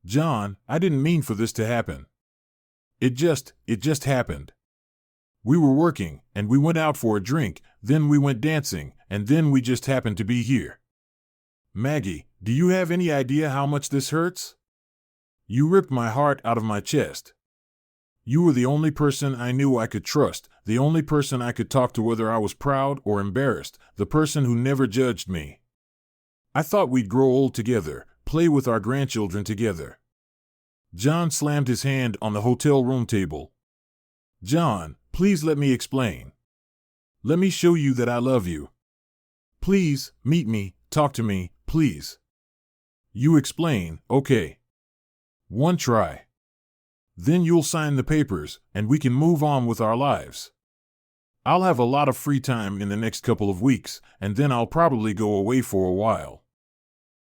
"John, I didn't mean for this to happen. It just happened. We were working, and we went out for a drink, then we went dancing, and then we just happened to be here. Maggie, do you have any idea how much this hurts? You ripped my heart out of my chest. You were the only person I knew I could trust, the only person I could talk to whether I was proud or embarrassed, the person who never judged me. I thought we'd grow old together, play with our grandchildren together." John slammed his hand on the hotel room table. "John, please let me explain. Let me show you that I love you. Please, meet me, talk to me, please. You explain, okay. One try. Then you'll sign the papers, and we can move on with our lives. I'll have a lot of free time in the next couple of weeks, and then I'll probably go away for a while."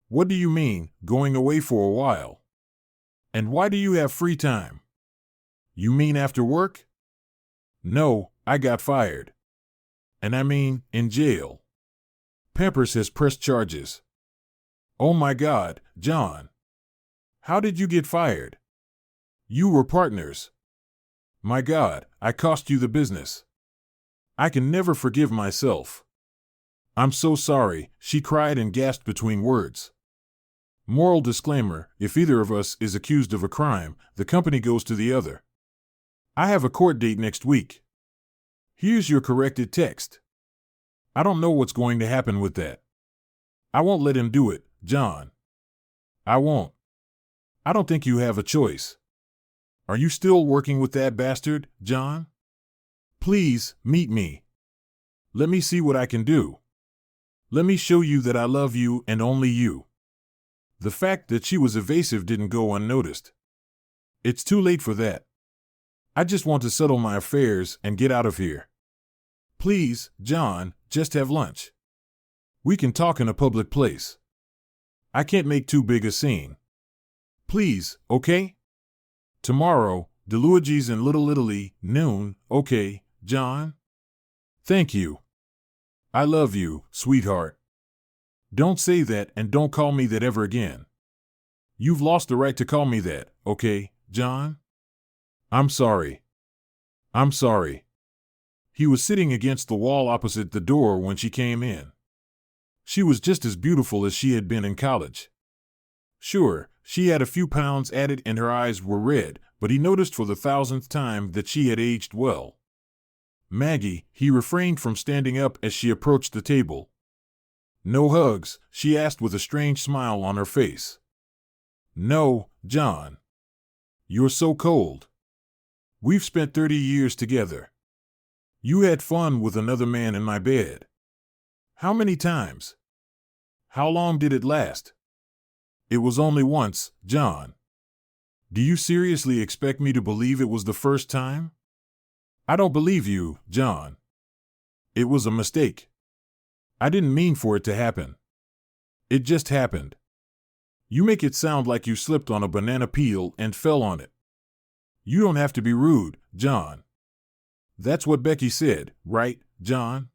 "What do you mean, going away for a while? And why do you have free time? You mean after work?" "No, I got fired. And I mean, in jail. Pampers has pressed charges." "Oh my God, John. How did you get fired? You were partners. My God, I cost you the business. I can never forgive myself. I'm so sorry," she cried and gasped between words. Moral disclaimer: if either of us is accused of a crime, the company goes to the other. I have a court date next week. Here's your corrected text. I don't know what's going to happen with that. I won't let him do it, John. I won't. I don't think you have a choice. Are you still working with that bastard, John? Please, meet me. Let me see what I can do. Let me show you that I love you and only you." The fact that she was evasive didn't go unnoticed. "It's too late for that. I just want to settle my affairs and get out of here. Please, John, just have lunch. We can talk in a public place. I can't make too big a scene. Please, okay? Tomorrow, DeLuigi's in Little Italy, noon, okay, John? Thank you. I love you, sweetheart. Don't say that and don't call me that ever again. You've lost the right to call me that, okay, John? I'm sorry. I'm sorry." He was sitting against the wall opposite the door when she came in. She was just as beautiful as she had been in college. Sure, she had a few pounds added and her eyes were red, but he noticed for the 1,000th time that she had aged well. "Maggie," he refrained from standing up as she approached the table. "No hugs?" she asked with a strange smile on her face. "No, John. You're so cold. We've spent 30 years together. You had fun with another man in my bed. How many times? How long did it last?" "It was only once, John. Do you seriously expect me to believe it was the first time? I don't believe you, John. It was a mistake. I didn't mean for it to happen. It just happened. You make it sound like you slipped on a banana peel and fell on it. You don't have to be rude, John. That's what Becky said, right, John?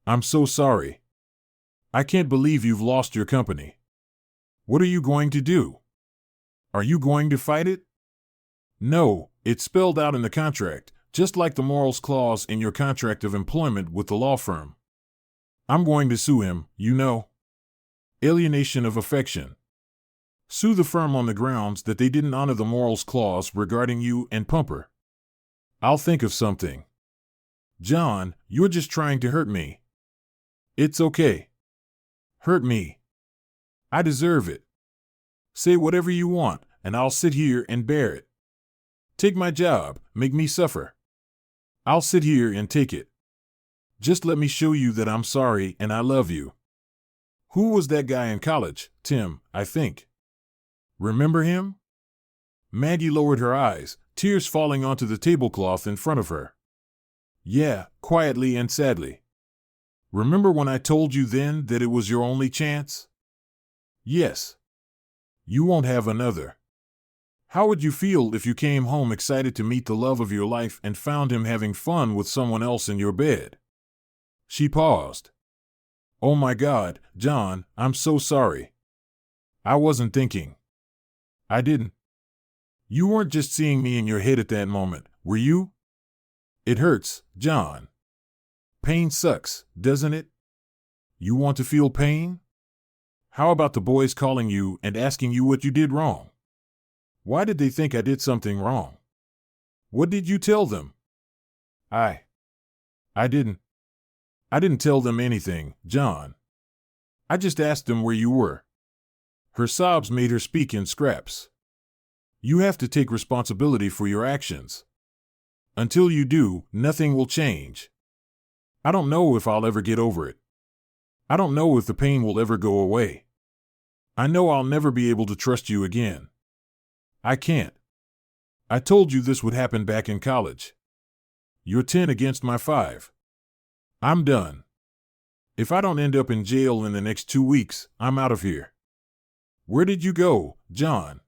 I'm so sorry. I can't believe you've lost your company. What are you going to do? Are you going to fight it? No, it's spelled out in the contract, just like the morals clause in your contract of employment with the law firm. I'm going to sue him, you know. Alienation of affection. Sue the firm on the grounds that they didn't honor the morals clause regarding you and Pumper. I'll think of something. John, you're just trying to hurt me. It's okay. Hurt me. I deserve it. Say whatever you want, and I'll sit here and bear it. Take my job, make me suffer. I'll sit here and take it. Just let me show you that I'm sorry and I love you. Who was that guy in college? Tim, I think. Remember him? Maggie lowered her eyes, tears falling onto the tablecloth in front of her. Yeah, quietly and sadly. Remember when I told you then that it was your only chance? Yes. You won't have another. How would you feel if you came home excited to meet the love of your life and found him having fun with someone else in your bed? She paused. Oh my God, John, I'm so sorry. I wasn't thinking. I didn't. You weren't just seeing me in your head at that moment, were you? It hurts, John. Pain sucks, doesn't it? You want to feel pain? How about the boys calling you and asking you what you did wrong? Why did they think I did something wrong? What did you tell them? I didn't. I didn't tell them anything, John. I just asked them where you were. Her sobs made her speak in scraps. You have to take responsibility for your actions. Until you do, nothing will change. I don't know if I'll ever get over it. I don't know if the pain will ever go away. I know I'll never be able to trust you again. I can't. I told you this would happen back in college. You're 10 against my 5. I'm done. If I don't end up in jail in the next 2 weeks, I'm out of here. Where did you go, John?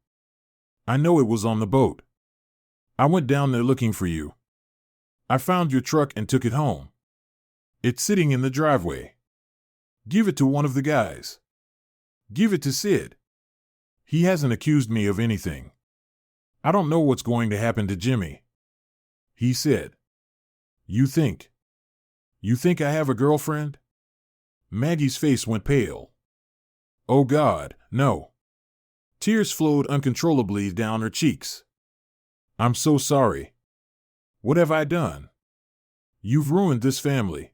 I know it was on the boat. I went down there looking for you. I found your truck and took it home. It's sitting in the driveway. Give it to one of the guys. Give it to Sid. He hasn't accused me of anything. I don't know what's going to happen to Jimmy. He said. You think I have a girlfriend? Maggie's face went pale. Oh God, no. Tears flowed uncontrollably down her cheeks. I'm so sorry. What have I done? You've ruined this family.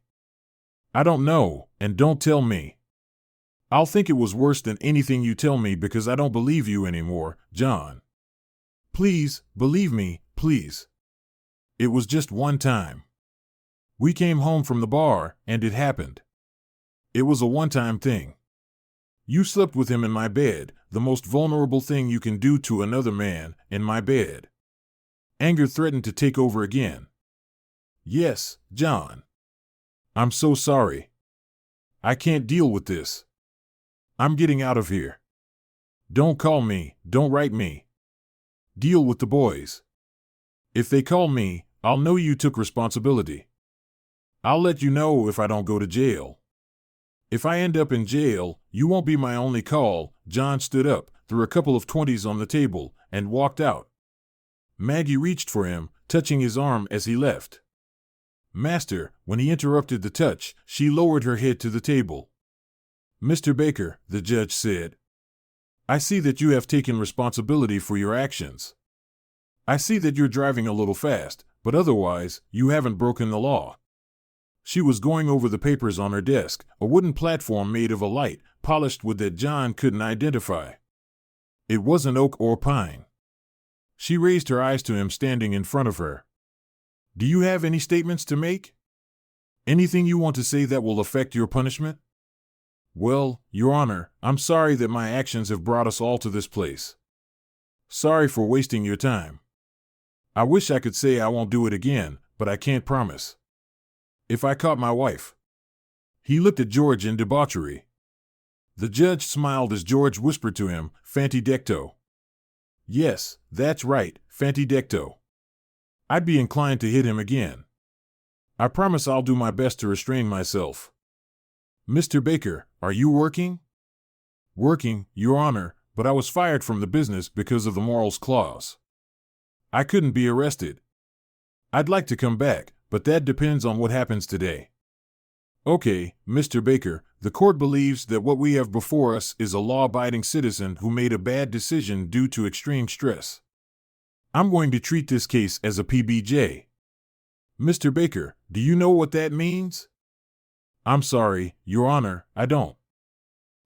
I don't know, and don't tell me. I'll think it was worse than anything you tell me because I don't believe you anymore, John. Please, believe me, please. It was just one time. We came home from the bar, and it happened. It was a one-time thing. You slept with him in my bed, the most vulnerable thing you can do to another man, in my bed. Anger threatened to take over again. Yes, John. I'm so sorry. I can't deal with this. I'm getting out of here. Don't call me, don't write me. Deal with the boys. If they call me, I'll know you took responsibility. I'll let you know if I don't go to jail. If I end up in jail, you won't be my only call. John stood up, threw a couple of 20s on the table, and walked out. Maggie reached for him, touching his arm as he left. Master, when he interrupted the touch, she lowered her head to the table. Mr. Baker, the judge said, I see that you have taken responsibility for your actions. I see that you're driving a little fast, but otherwise, you haven't broken the law. She was going over the papers on her desk, a wooden platform made of a light, polished wood that John couldn't identify. It wasn't oak or pine. She raised her eyes to him standing in front of her. Do you have any statements to make? Anything you want to say that will affect your punishment? Well, Your Honor, I'm sorry that my actions have brought us all to this place. Sorry for wasting your time. I wish I could say I won't do it again, but I can't promise. If I caught my wife. He looked at George in debauchery. The judge smiled as George whispered to him, Fanti Decto. Yes, that's right, Fanti Decto. I'd be inclined to hit him again. I promise I'll do my best to restrain myself. Mr. Baker, are you working? Working, Your Honor, but I was fired from the business because of the morals clause. I couldn't be arrested. I'd like to come back, but that depends on what happens today. Okay, Mr. Baker, the court believes that what we have before us is a law-abiding citizen who made a bad decision due to extreme stress. I'm going to treat this case as a PBJ. Mr. Baker, do you know what that means? I'm sorry, Your Honor, I don't.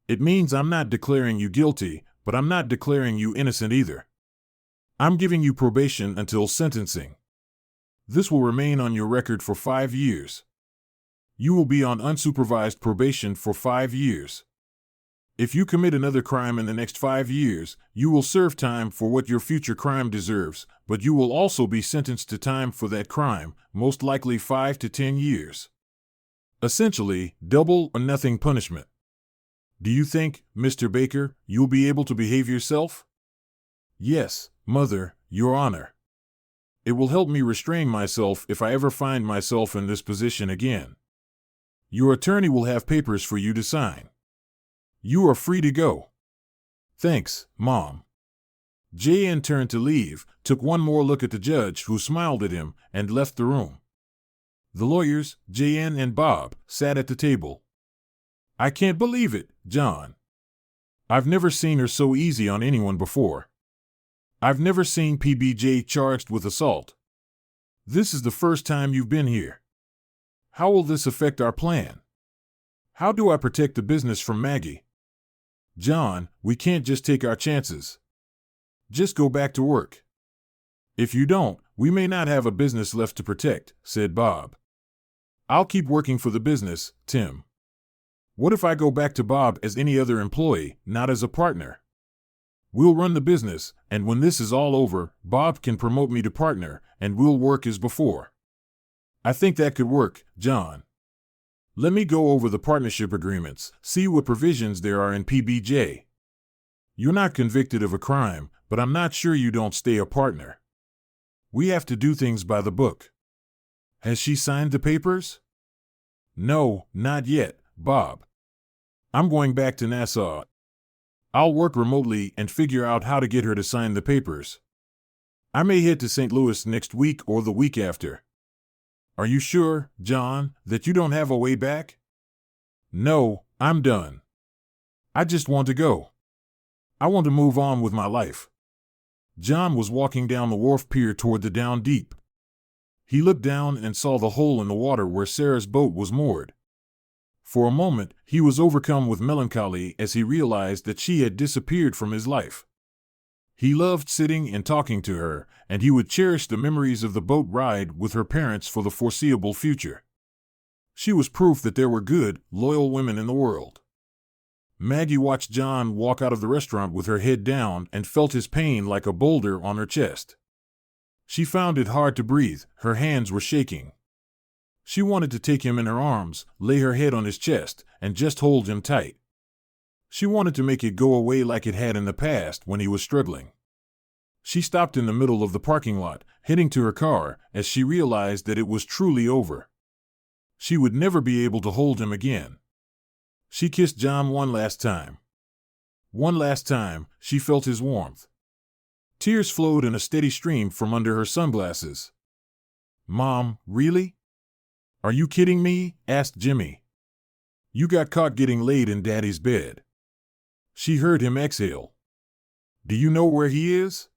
It means I'm not declaring you guilty, but I'm not declaring you innocent either. I'm giving you probation until sentencing. This will remain on your record for 5 years. You will be on unsupervised probation for 5 years. If you commit another crime in the next 5 years, you will serve time for what your future crime deserves, but you will also be sentenced to time for that crime, most likely 5 to 10 years. Essentially, double or nothing punishment. Do you think, Mr. Baker, you'll be able to behave yourself? Yes, Mother, Your Honor. It will help me restrain myself if I ever find myself in this position again. Your attorney will have papers for you to sign. You are free to go. Thanks, Mom. J.N. turned to leave, took one more look at the judge, who smiled at him, and left the room. The lawyers, J.N. and Bob, sat at the table. I can't believe it, John. I've never seen her so easy on anyone before. I've never seen PBJ charged with assault. This is the first time you've been here. How will this affect our plan? How do I protect the business from Maggie? John, we can't just take our chances. Just go back to work. If you don't, we may not have a business left to protect, said Bob. I'll keep working for the business, Tim. What if I go back to Bob as any other employee, not as a partner? We'll run the business, and when this is all over, Bob can promote me to partner, and we'll work as before. I think that could work, John. Let me go over the partnership agreements, see what provisions there are in PBJ. You're not convicted of a crime, but I'm not sure you don't stay a partner. We have to do things by the book. Has she signed the papers? No, not yet, Bob. I'm going back to Nassau. I'll work remotely and figure out how to get her to sign the papers. I may head to St. Louis next week or the week after. Are you sure, John, that you don't have a way back? No, I'm done. I just want to go. I want to move on with my life. John was walking down the wharf pier toward the Down Deep. He looked down and saw the hole in the water where Sarah's boat was moored. For a moment, he was overcome with melancholy as he realized that she had disappeared from his life. He loved sitting and talking to her, and he would cherish the memories of the boat ride with her parents for the foreseeable future. She was proof that there were good, loyal women in the world. Maggie watched John walk out of the restaurant with her head down and felt his pain like a boulder on her chest. She found it hard to breathe, her hands were shaking. She wanted to take him in her arms, lay her head on his chest, and just hold him tight. She wanted to make it go away like it had in the past when he was struggling. She stopped in the middle of the parking lot, heading to her car, as she realized that it was truly over. She would never be able to hold him again. She kissed John one last time. One last time, she felt his warmth. Tears flowed in a steady stream from under her sunglasses. Mom, really? Are you kidding me? Asked Jimmy. You got caught getting laid in Daddy's bed. She heard him exhale. Do you know where he is?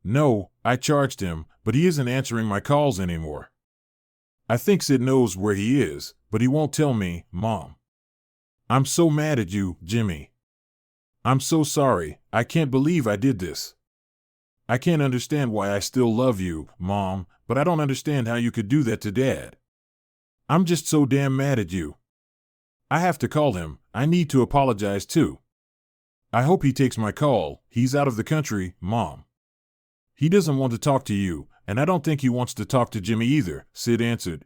No, I charged him, but he isn't answering my calls anymore. I think Sid knows where he is, but he won't tell me, Mom. I'm so mad at you, Jimmy. I'm so sorry, I can't believe I did this. I can't understand why I still love you, Mom, but I don't understand how you could do that to Dad. I'm just so damn mad at you. I have to call him, I need to apologize too. I hope he takes my call, he's out of the country, Mom. He doesn't want to talk to you, and I don't think he wants to talk to Jimmy either, Sid answered.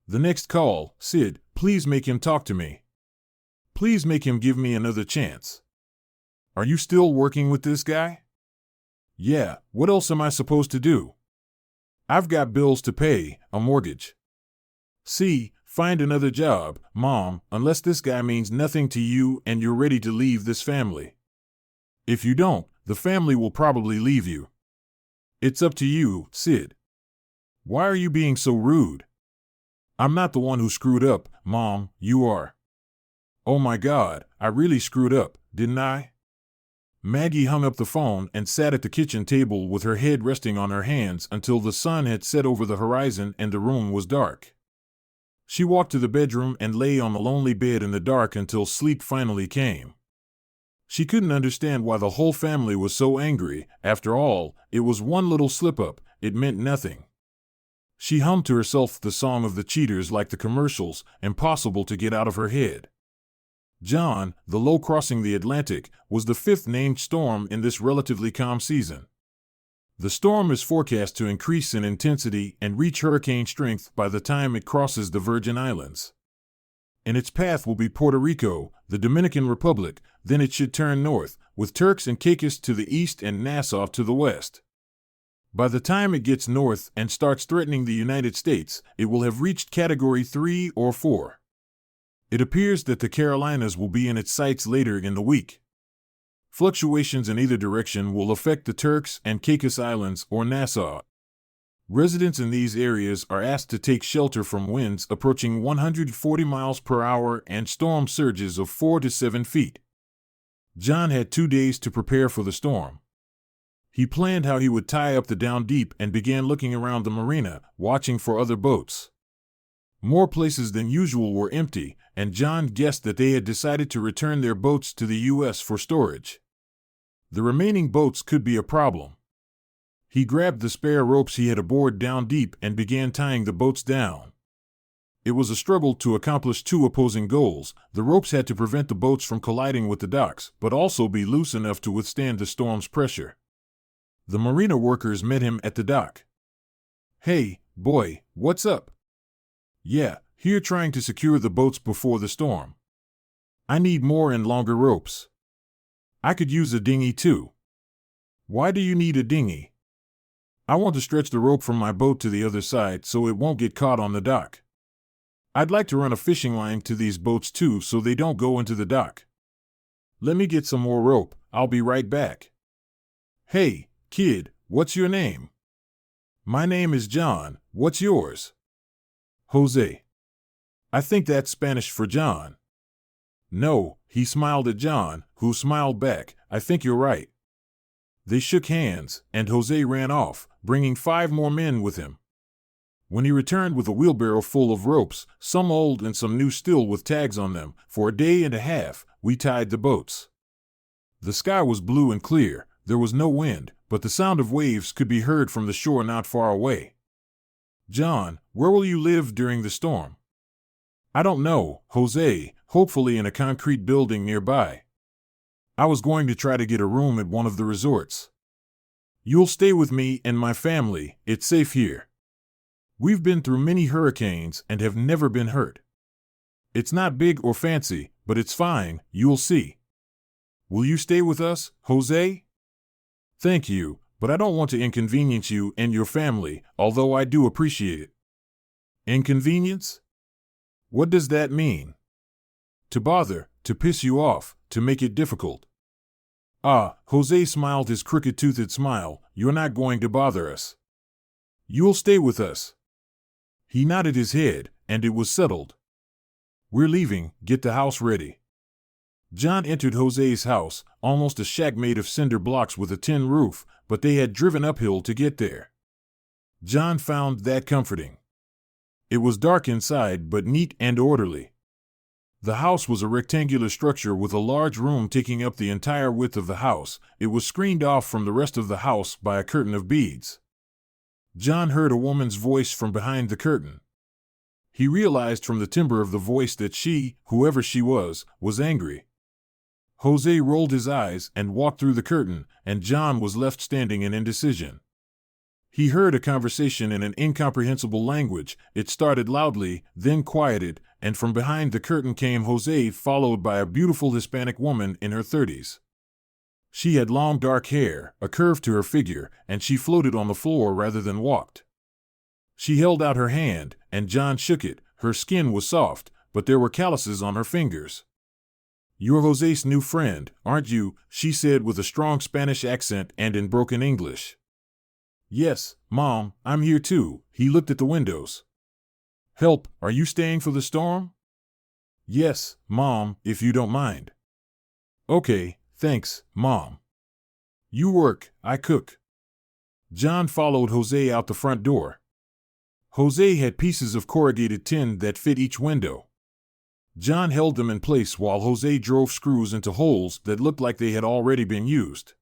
The next call, Sid, please make him talk to me. Please make him give me another chance. Are you still working with this guy? Yeah, what else am I supposed to do? I've got bills to pay, a mortgage. See, find another job, Mom, unless this guy means nothing to you and you're ready to leave this family. If you don't, the family will probably leave you. It's up to you, Sid. Why are you being so rude? I'm not the one who screwed up, Mom, you are. Oh my God, I really screwed up, didn't I? Maggie hung up the phone and sat at the kitchen table with her head resting on her hands until the sun had set over the horizon and the room was dark. She walked to the bedroom and lay on the lonely bed in the dark until sleep finally came. She couldn't understand why the whole family was so angry. After all, it was one little slip-up, it meant nothing. She hummed to herself the song of the cheaters like the commercials, impossible to get out of her head. John, the low crossing the Atlantic, was the fifth named storm in this relatively calm season. The storm is forecast to increase in intensity and reach hurricane strength by the time it crosses the Virgin Islands. In its path will be Puerto Rico, the Dominican Republic, then it should turn north, with Turks and Caicos to the east and Nassau to the west. By the time it gets north and starts threatening the United States, it will have reached Category 3 or 4. It appears that the Carolinas will be in its sights later in the week. Fluctuations in either direction will affect the Turks and Caicos Islands or Nassau. Residents in these areas are asked to take shelter from winds approaching 140 miles per hour and storm surges of 4 to 7 feet. John had 2 days to prepare for the storm. He planned how he would tie up the down deep and began looking around the marina, watching for other boats. More places than usual were empty, and John guessed that they had decided to return their boats to the U.S. for storage. The remaining boats could be a problem. He grabbed the spare ropes he had aboard down deep and began tying the boats down. It was a struggle to accomplish 2 opposing goals. The ropes had to prevent the boats from colliding with the docks, but also be loose enough to withstand the storm's pressure. The marina workers met him at the dock. "Hey, boy, what's up?" "Yeah, here trying to secure the boats before the storm. I need more and longer ropes. I could use a dinghy too." "Why do you need a dinghy?" "I want to stretch the rope from my boat to the other side so it won't get caught on the dock. I'd like to run a fishing line to these boats too so they don't go into the dock." "Let me get some more rope, I'll be right back." "Hey, kid, what's your name?" "My name is John, what's yours?" "Jose." "I think that's Spanish for John." "No," he smiled at John, who smiled back, "I think you're right." They shook hands, and Jose ran off, bringing 5 more men with him. When he returned with a wheelbarrow full of ropes, some old and some new still with tags on them, for a day and a half, we tied the boats. The sky was blue and clear, there was no wind, but the sound of waves could be heard from the shore not far away. "John, where will you live during the storm?" "I don't know, Jose, hopefully in a concrete building nearby. I was going to try to get a room at one of the resorts." "You'll stay with me and my family, it's safe here. We've been through many hurricanes and have never been hurt. It's not big or fancy, but it's fine, you'll see. Will you stay with us, Jose?" "Thank you, but I don't want to inconvenience you and your family, although I do appreciate it." "Inconvenience? What does that mean?" "To bother, to piss you off, to make it difficult." "Ah," Jose smiled his crooked-toothed smile, "you're not going to bother us. You'll stay with us." He nodded his head, and it was settled. "We're leaving, get the house ready." John entered Jose's house, almost a shack made of cinder blocks with a tin roof, but they had driven uphill to get there. John found that comforting. It was dark inside but neat and orderly. The house was a rectangular structure with a large room taking up the entire width of the house. It was screened off from the rest of the house by a curtain of beads. John heard a woman's voice from behind the curtain. He realized from the timbre of the voice that she, whoever she was angry. Jose rolled his eyes and walked through the curtain, and John was left standing in indecision. He heard a conversation in an incomprehensible language. It started loudly, then quieted, and from behind the curtain came Jose, followed by a beautiful Hispanic woman in her 30s. She had long dark hair, a curve to her figure, and she floated on the floor rather than walked. She held out her hand, and John shook it. Her skin was soft, but there were calluses on her fingers. "You're Jose's new friend, aren't you?" she said with a strong Spanish accent and in broken English. "Yes, Mom, I'm here too." He looked at the windows. "Help, are you staying for the storm?" "Yes, Mom, if you don't mind." "Okay, thanks, Mom. You work, I cook." John followed Jose out the front door. Jose had pieces of corrugated tin that fit each window. John held them in place while Jose drove screws into holes that looked like they had already been used.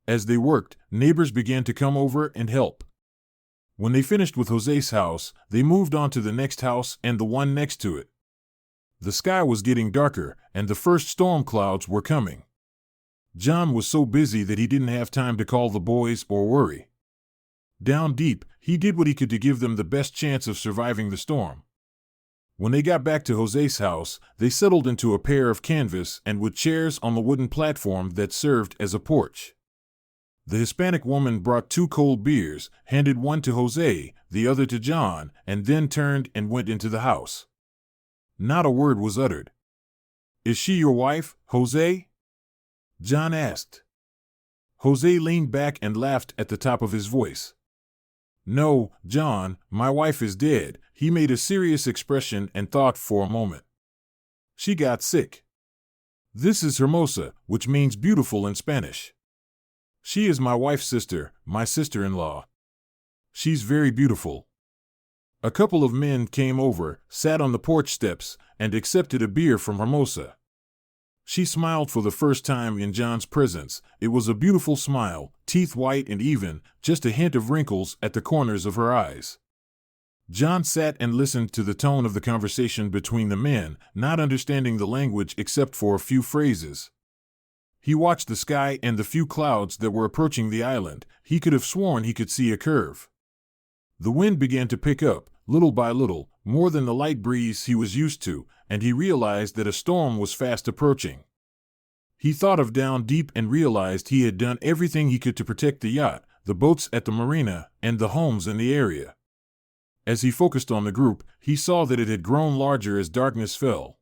As they worked, neighbors began to come over and help. When they finished with Jose's house, they moved on to the next house and the one next to it. The sky was getting darker, and the first storm clouds were coming. John was so busy that he didn't have time to call the boys or worry. Down deep, he did what he could to give them the best chance of surviving the storm. When they got back to Jose's house, they settled into a pair of canvas and with chairs on the wooden platform that served as a porch. The Hispanic woman brought 2 cold beers, handed one to Jose, the other to John, and then turned and went into the house. Not a word was uttered. "Is she your wife, Jose?" John asked. Jose leaned back and laughed at the top of his voice. "No, John, my wife is dead." He made a serious expression and thought for a moment. "She got sick. This is Hermosa, which means beautiful in Spanish. She is my wife's sister, my sister-in-law. She's very beautiful." A couple of men came over, sat on the porch steps, and accepted a beer from Hermosa. She smiled for the first time in John's presence. It was a beautiful smile, teeth white and even, just a hint of wrinkles at the corners of her eyes. John sat and listened to the tone of the conversation between the men, not understanding the language except for a few phrases. He watched the sky and the few clouds that were approaching the island. He could have sworn he could see a curve. The wind began to pick up, little by little, more than the light breeze he was used to, and he realized that a storm was fast approaching. He thought of Down Deep and realized he had done everything he could to protect the yacht, the boats at the marina, and the homes in the area. As he focused on the group, he saw that it had grown larger as darkness fell.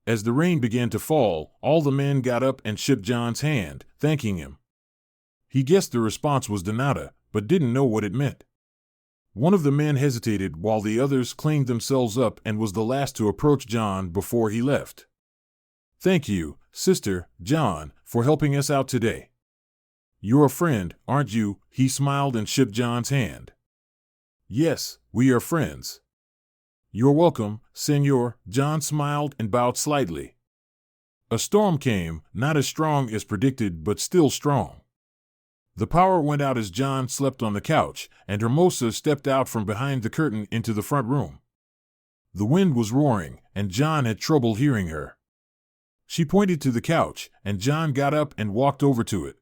As the rain began to fall, all the men got up and shook John's hand, thanking him. He guessed the response was de nada, but didn't know what it meant. One of the men hesitated while the others cleaned themselves up and was the last to approach John before he left. "Thank you, Sister John, for helping us out today. You're a friend, aren't you?" He smiled and shook John's hand. "Yes, we are friends." "You're welcome, Senor." John smiled and bowed slightly. A storm came, not as strong as predicted but still strong. The power went out as John slept on the couch, and Hermosa stepped out from behind the curtain into the front room. The wind was roaring, and John had trouble hearing her. She pointed to the couch, and John got up and walked over to it.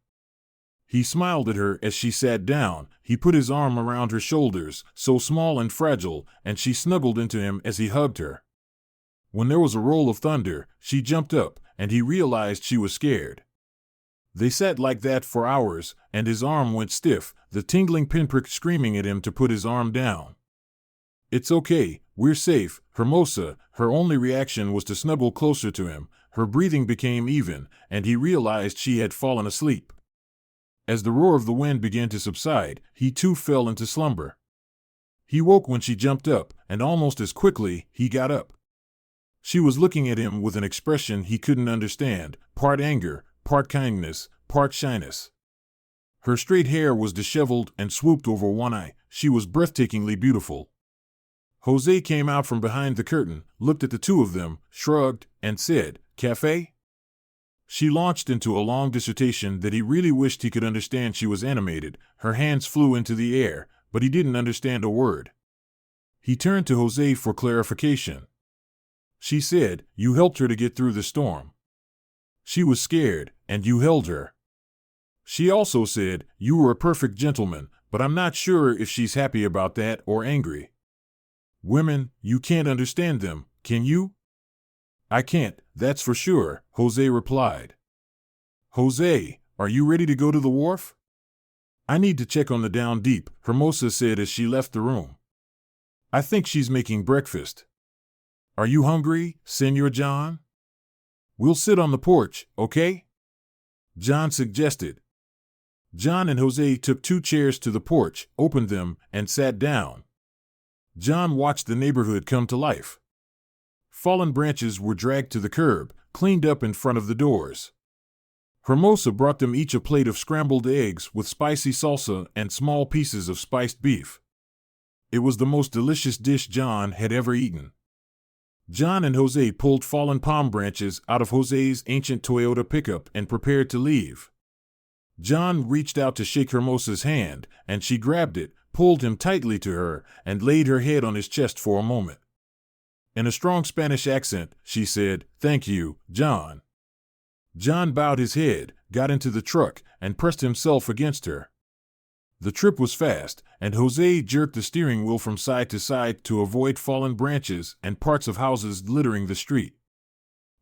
He smiled at her as she sat down. He put his arm around her shoulders, so small and fragile, and she snuggled into him as he hugged her. When there was a roll of thunder, she jumped up, and he realized she was scared. They sat like that for hours, and his arm went stiff, the tingling pinprick screaming at him to put his arm down. "It's okay, we're safe." Hermosa, her only reaction was to snuggle closer to him. Her breathing became even, and he realized she had fallen asleep. As the roar of the wind began to subside, he too fell into slumber. He woke when she jumped up, and almost as quickly, he got up. She was looking at him with an expression he couldn't understand, part anger, part kindness, part shyness. Her straight hair was disheveled and swooped over one eye. She was breathtakingly beautiful. Jose came out from behind the curtain, looked at the two of them, shrugged, and said, "Café?" She launched into a long dissertation that he really wished he could understand. She was animated, her hands flew into the air, but he didn't understand a word. He turned to Jose for clarification. She said, "You helped her to get through the storm. She was scared, and you held her." She also said, "You were a perfect gentleman, but I'm not sure if she's happy about that or angry." "Women, you can't understand them, can you?" "I can't, that's for sure," Jose replied. "Jose, are you ready to go to the wharf?" "I need to check on the Down Deep," Hermosa said as she left the room. "I think she's making breakfast. Are you hungry, Senor John?" "We'll sit on the porch, okay?" John suggested. John and Jose took 2 chairs to the porch, opened them, and sat down. John watched the neighborhood come to life. Fallen branches were dragged to the curb, cleaned up in front of the doors. Hermosa brought them each a plate of scrambled eggs with spicy salsa and small pieces of spiced beef. It was the most delicious dish John had ever eaten. John and Jose pulled fallen palm branches out of Jose's ancient Toyota pickup and prepared to leave. John reached out to shake Hermosa's hand, and she grabbed it, pulled him tightly to her, and laid her head on his chest for a moment. In a strong Spanish accent, she said, "Thank you, John." John bowed his head, got into the truck, and pressed himself against her. The trip was fast, and Jose jerked the steering wheel from side to side to avoid fallen branches and parts of houses littering the street.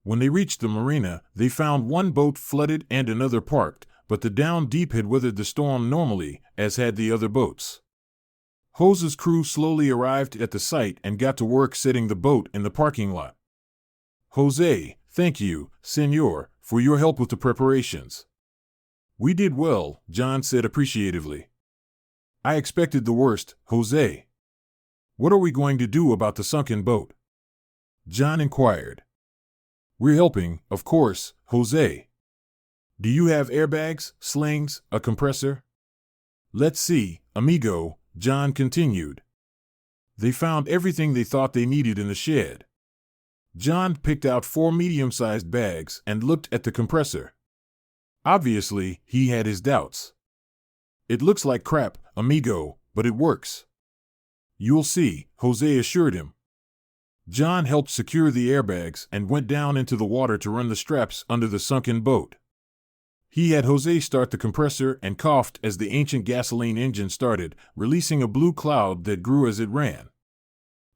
When they reached the marina, they found one boat flooded and another parked, but the Down Deep had weathered the storm normally, as had the other boats. Jose's crew slowly arrived at the site and got to work setting the boat in the parking lot. "Jose, thank you, senor, for your help with the preparations." "We did well," John said appreciatively. "I expected the worst, Jose." "What are we going to do about the sunken boat?" John inquired. "We're helping, of course, Jose." "Do you have airbags, slings, a compressor?" "Let's see, amigo," John continued. They found everything they thought they needed in the shed. John picked out 4 medium-sized bags and looked at the compressor. Obviously, he had his doubts. "It looks like crap, amigo, but it works." "You'll see," Jose assured him. John helped secure the airbags and went down into the water to run the straps under the sunken boat. He had Jose start the compressor and coughed as the ancient gasoline engine started, releasing a blue cloud that grew as it ran.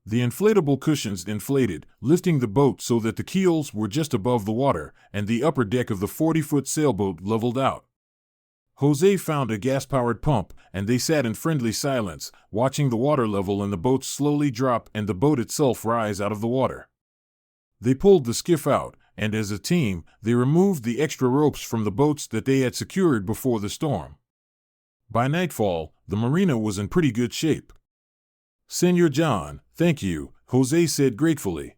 The inflatable cushions inflated, lifting the boat so that the keels were just above the water, and the upper deck of the 40-foot sailboat leveled out. Jose found a gas-powered pump, and they sat in friendly silence, watching the water level in the boat slowly drop and the boat itself rise out of the water. They pulled the skiff out, and as a team, they removed the extra ropes from the boats that they had secured before the storm. By nightfall, the marina was in pretty good shape. "Senor John, thank you," Jose said gratefully.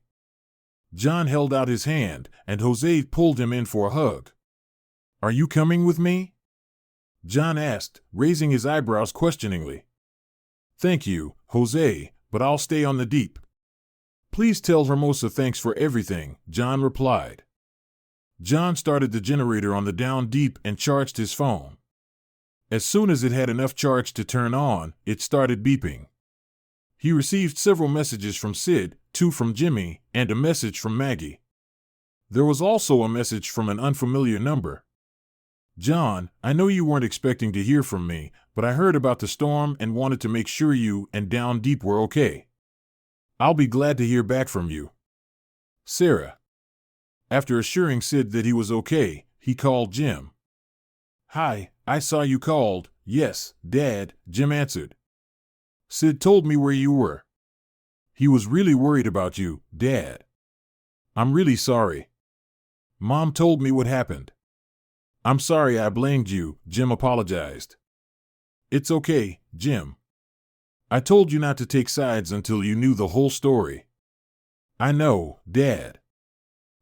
John held out his hand, and Jose pulled him in for a hug. "Are you coming with me?" John asked, raising his eyebrows questioningly. "Thank you, Jose, but I'll stay on the deep." "Please tell Hermosa thanks for everything," John replied. John started the generator on the Down Deep and charged his phone. As soon as it had enough charge to turn on, it started beeping. He received several messages from Sid, 2 from Jimmy, and a message from Maggie. There was also a message from an unfamiliar number. "John, I know you weren't expecting to hear from me, but I heard about the storm and wanted to make sure you and Down Deep were okay. I'll be glad to hear back from you. Sarah." After assuring Sid that he was okay, he called Jim. "Hi, I saw you called." "Yes, Dad," Jim answered. "Sid told me where you were. He was really worried about you, Dad." "I'm really sorry. Mom told me what happened." "I'm sorry I blamed you," Jim apologized. "It's okay, Jim. I told you not to take sides until you knew the whole story." "I know, Dad.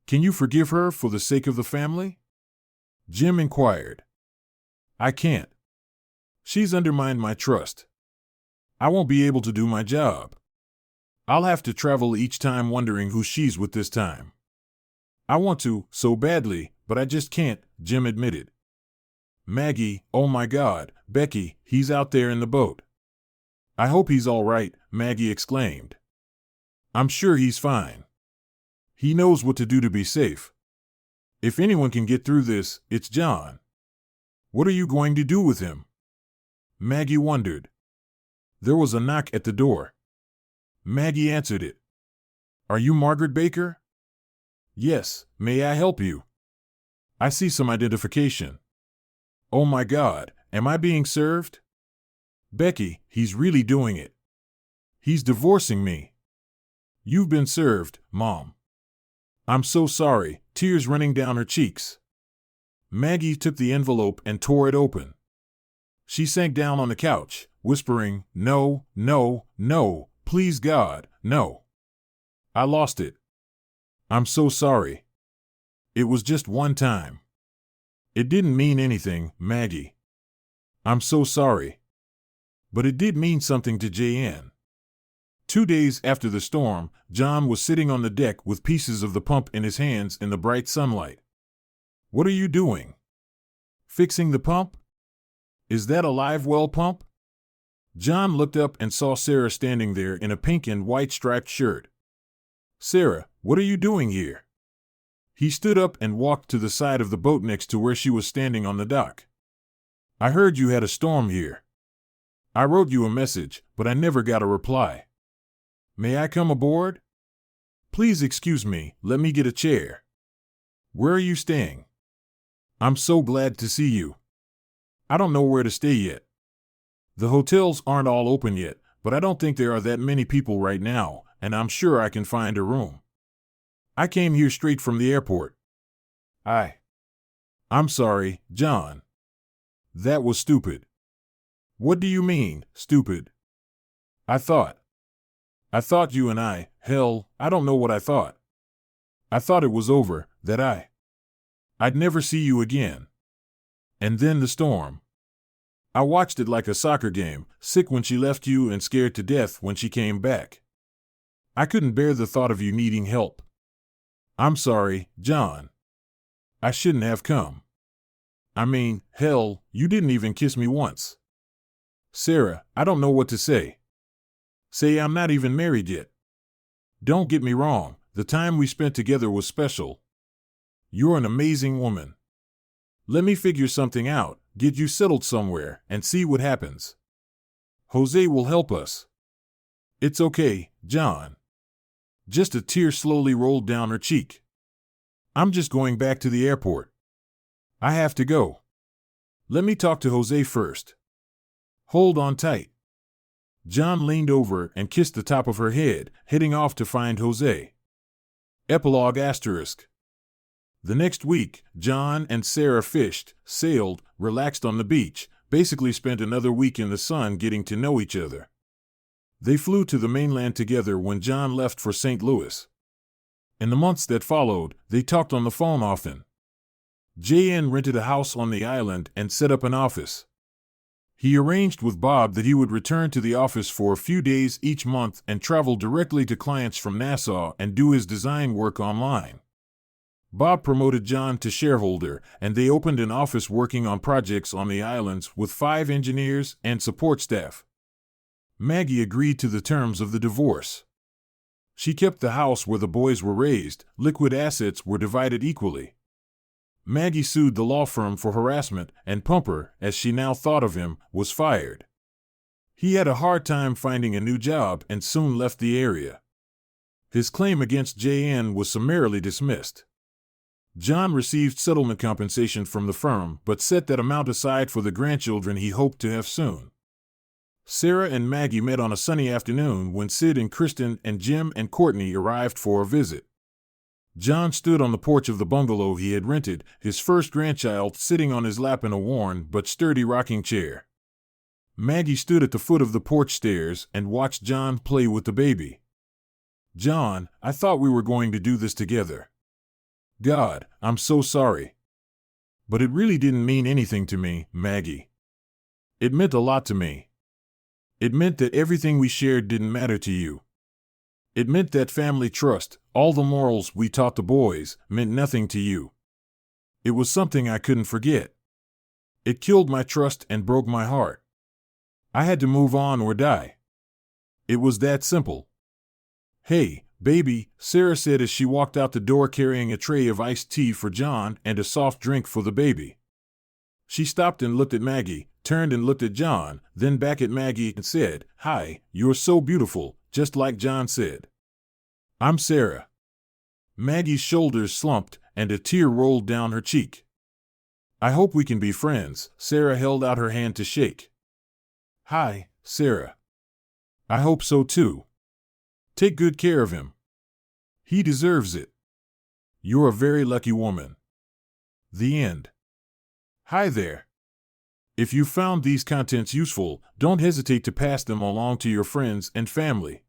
Can you forgive her for the sake of the family?" Jim inquired. "I can't. She's undermined my trust. I won't be able to do my job. I'll have to travel each time wondering who she's with this time. I want to, so badly, but I just can't," Jim admitted. "Maggie, oh my God, Becky, he's out there in the boat." "I hope he's all right," Maggie exclaimed. "I'm sure he's fine. He knows what to do to be safe. If anyone can get through this, it's John. What are you going to do with him?" Maggie wondered. There was a knock at the door. Maggie answered it. "Are you Margaret Baker?" "Yes, may I help you?" "I see some identification." "Oh my God, am I being served?" "Becky, he's really doing it. He's divorcing me." "You've been served, Mom." "I'm so sorry," tears running down her cheeks. Maggie took the envelope and tore it open. She sank down on the couch, whispering, "No, no, no, please God, no. I lost it. I'm so sorry. It was just one time. It didn't mean anything, Maggie. I'm so sorry. But it did mean something to J.N." 2 days after the storm, John was sitting on the deck with pieces of the pump in his hands in the bright sunlight. "What are you doing?" "Fixing the pump." "Is that a live well pump?" John looked up and saw Sarah standing there in a pink and white striped shirt. "Sarah, what are you doing here?" He stood up and walked to the side of the boat next to where she was standing on the dock. "I heard you had a storm here. I wrote you a message, but I never got a reply. May I come aboard? Please excuse me, let me get a chair. Where are you staying? I'm so glad to see you. I don't know where to stay yet. The hotels aren't all open yet, but I don't think there are that many people right now, and I'm sure I can find a room. I came here straight from the airport." I'm sorry, John. That was stupid." "What do you mean, stupid?" I thought you and I don't know what I thought. I thought it was over, that I'd never see you again. And then the storm. I watched it like a soccer game, sick when she left you and scared to death when she came back. I couldn't bear the thought of you needing help. I'm sorry, John. I shouldn't have come. I mean, hell, you didn't even kiss me once. Sarah, I don't know what to say. Say I'm not even married yet. Don't get me wrong, the time we spent together was special. You're an amazing woman. Let me figure something out, get you settled somewhere, and see what happens. Jose will help us. It's okay, John. Just a tear slowly rolled down her cheek. I'm just going back to the airport. I have to go. Let me talk to Jose first. Hold on tight. John leaned over and kissed the top of her head, heading off to find Jose. Epilogue *. The next week, John and Sarah fished, sailed, relaxed on the beach, basically spent another week in the sun getting to know each other. They flew to the mainland together when John left for St. Louis. In the months that followed, they talked on the phone often. JN rented a house on the island and set up an office. He arranged with Bob that he would return to the office for a few days each month and travel directly to clients from Nassau and do his design work online. Bob promoted John to shareholder, and they opened an office working on projects on the islands with 5 engineers and support staff. Maggie agreed to the terms of the divorce. She kept the house where the boys were raised, liquid assets were divided equally. Maggie sued the law firm for harassment, and Pumper, as she now thought of him, was fired. He had a hard time finding a new job and soon left the area. His claim against JN was summarily dismissed. John received settlement compensation from the firm, but set that amount aside for the grandchildren he hoped to have soon. Sarah and Maggie met on a sunny afternoon when Sid and Kristen and Jim and Courtney arrived for a visit. John stood on the porch of the bungalow he had rented, his first grandchild sitting on his lap in a worn but sturdy rocking chair. Maggie stood at the foot of the porch stairs and watched John play with the baby. "John, I thought we were going to do this together. God, I'm so sorry. But it really didn't mean anything to me, Maggie. It meant a lot to me. It meant that everything we shared didn't matter to you. It meant that family trust, all the morals we taught the boys, meant nothing to you. It was something I couldn't forget. It killed my trust and broke my heart. I had to move on or die. It was that simple." "Hey, baby," Sarah said as she walked out the door carrying a tray of iced tea for John and a soft drink for the baby. She stopped and looked at Maggie, turned and looked at John, then back at Maggie and said, "Hi, you're so beautiful, just like John said." "I'm Sarah." Maggie's shoulders slumped and a tear rolled down her cheek. "I hope we can be friends." Sarah held out her hand to shake. "Hi, Sarah. I hope so too. Take good care of him. He deserves it. You're a very lucky woman." The end. Hi there. If you found these contents useful, don't hesitate to pass them along to your friends and family.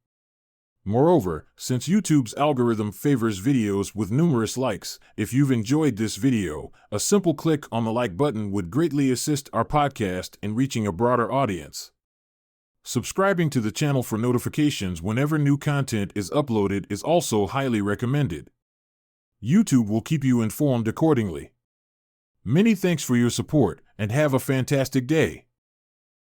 Moreover, since YouTube's algorithm favors videos with numerous likes, if you've enjoyed this video, a simple click on the like button would greatly assist our podcast in reaching a broader audience. Subscribing to the channel for notifications whenever new content is uploaded is also highly recommended. YouTube will keep you informed accordingly. Many thanks for your support, and have a fantastic day.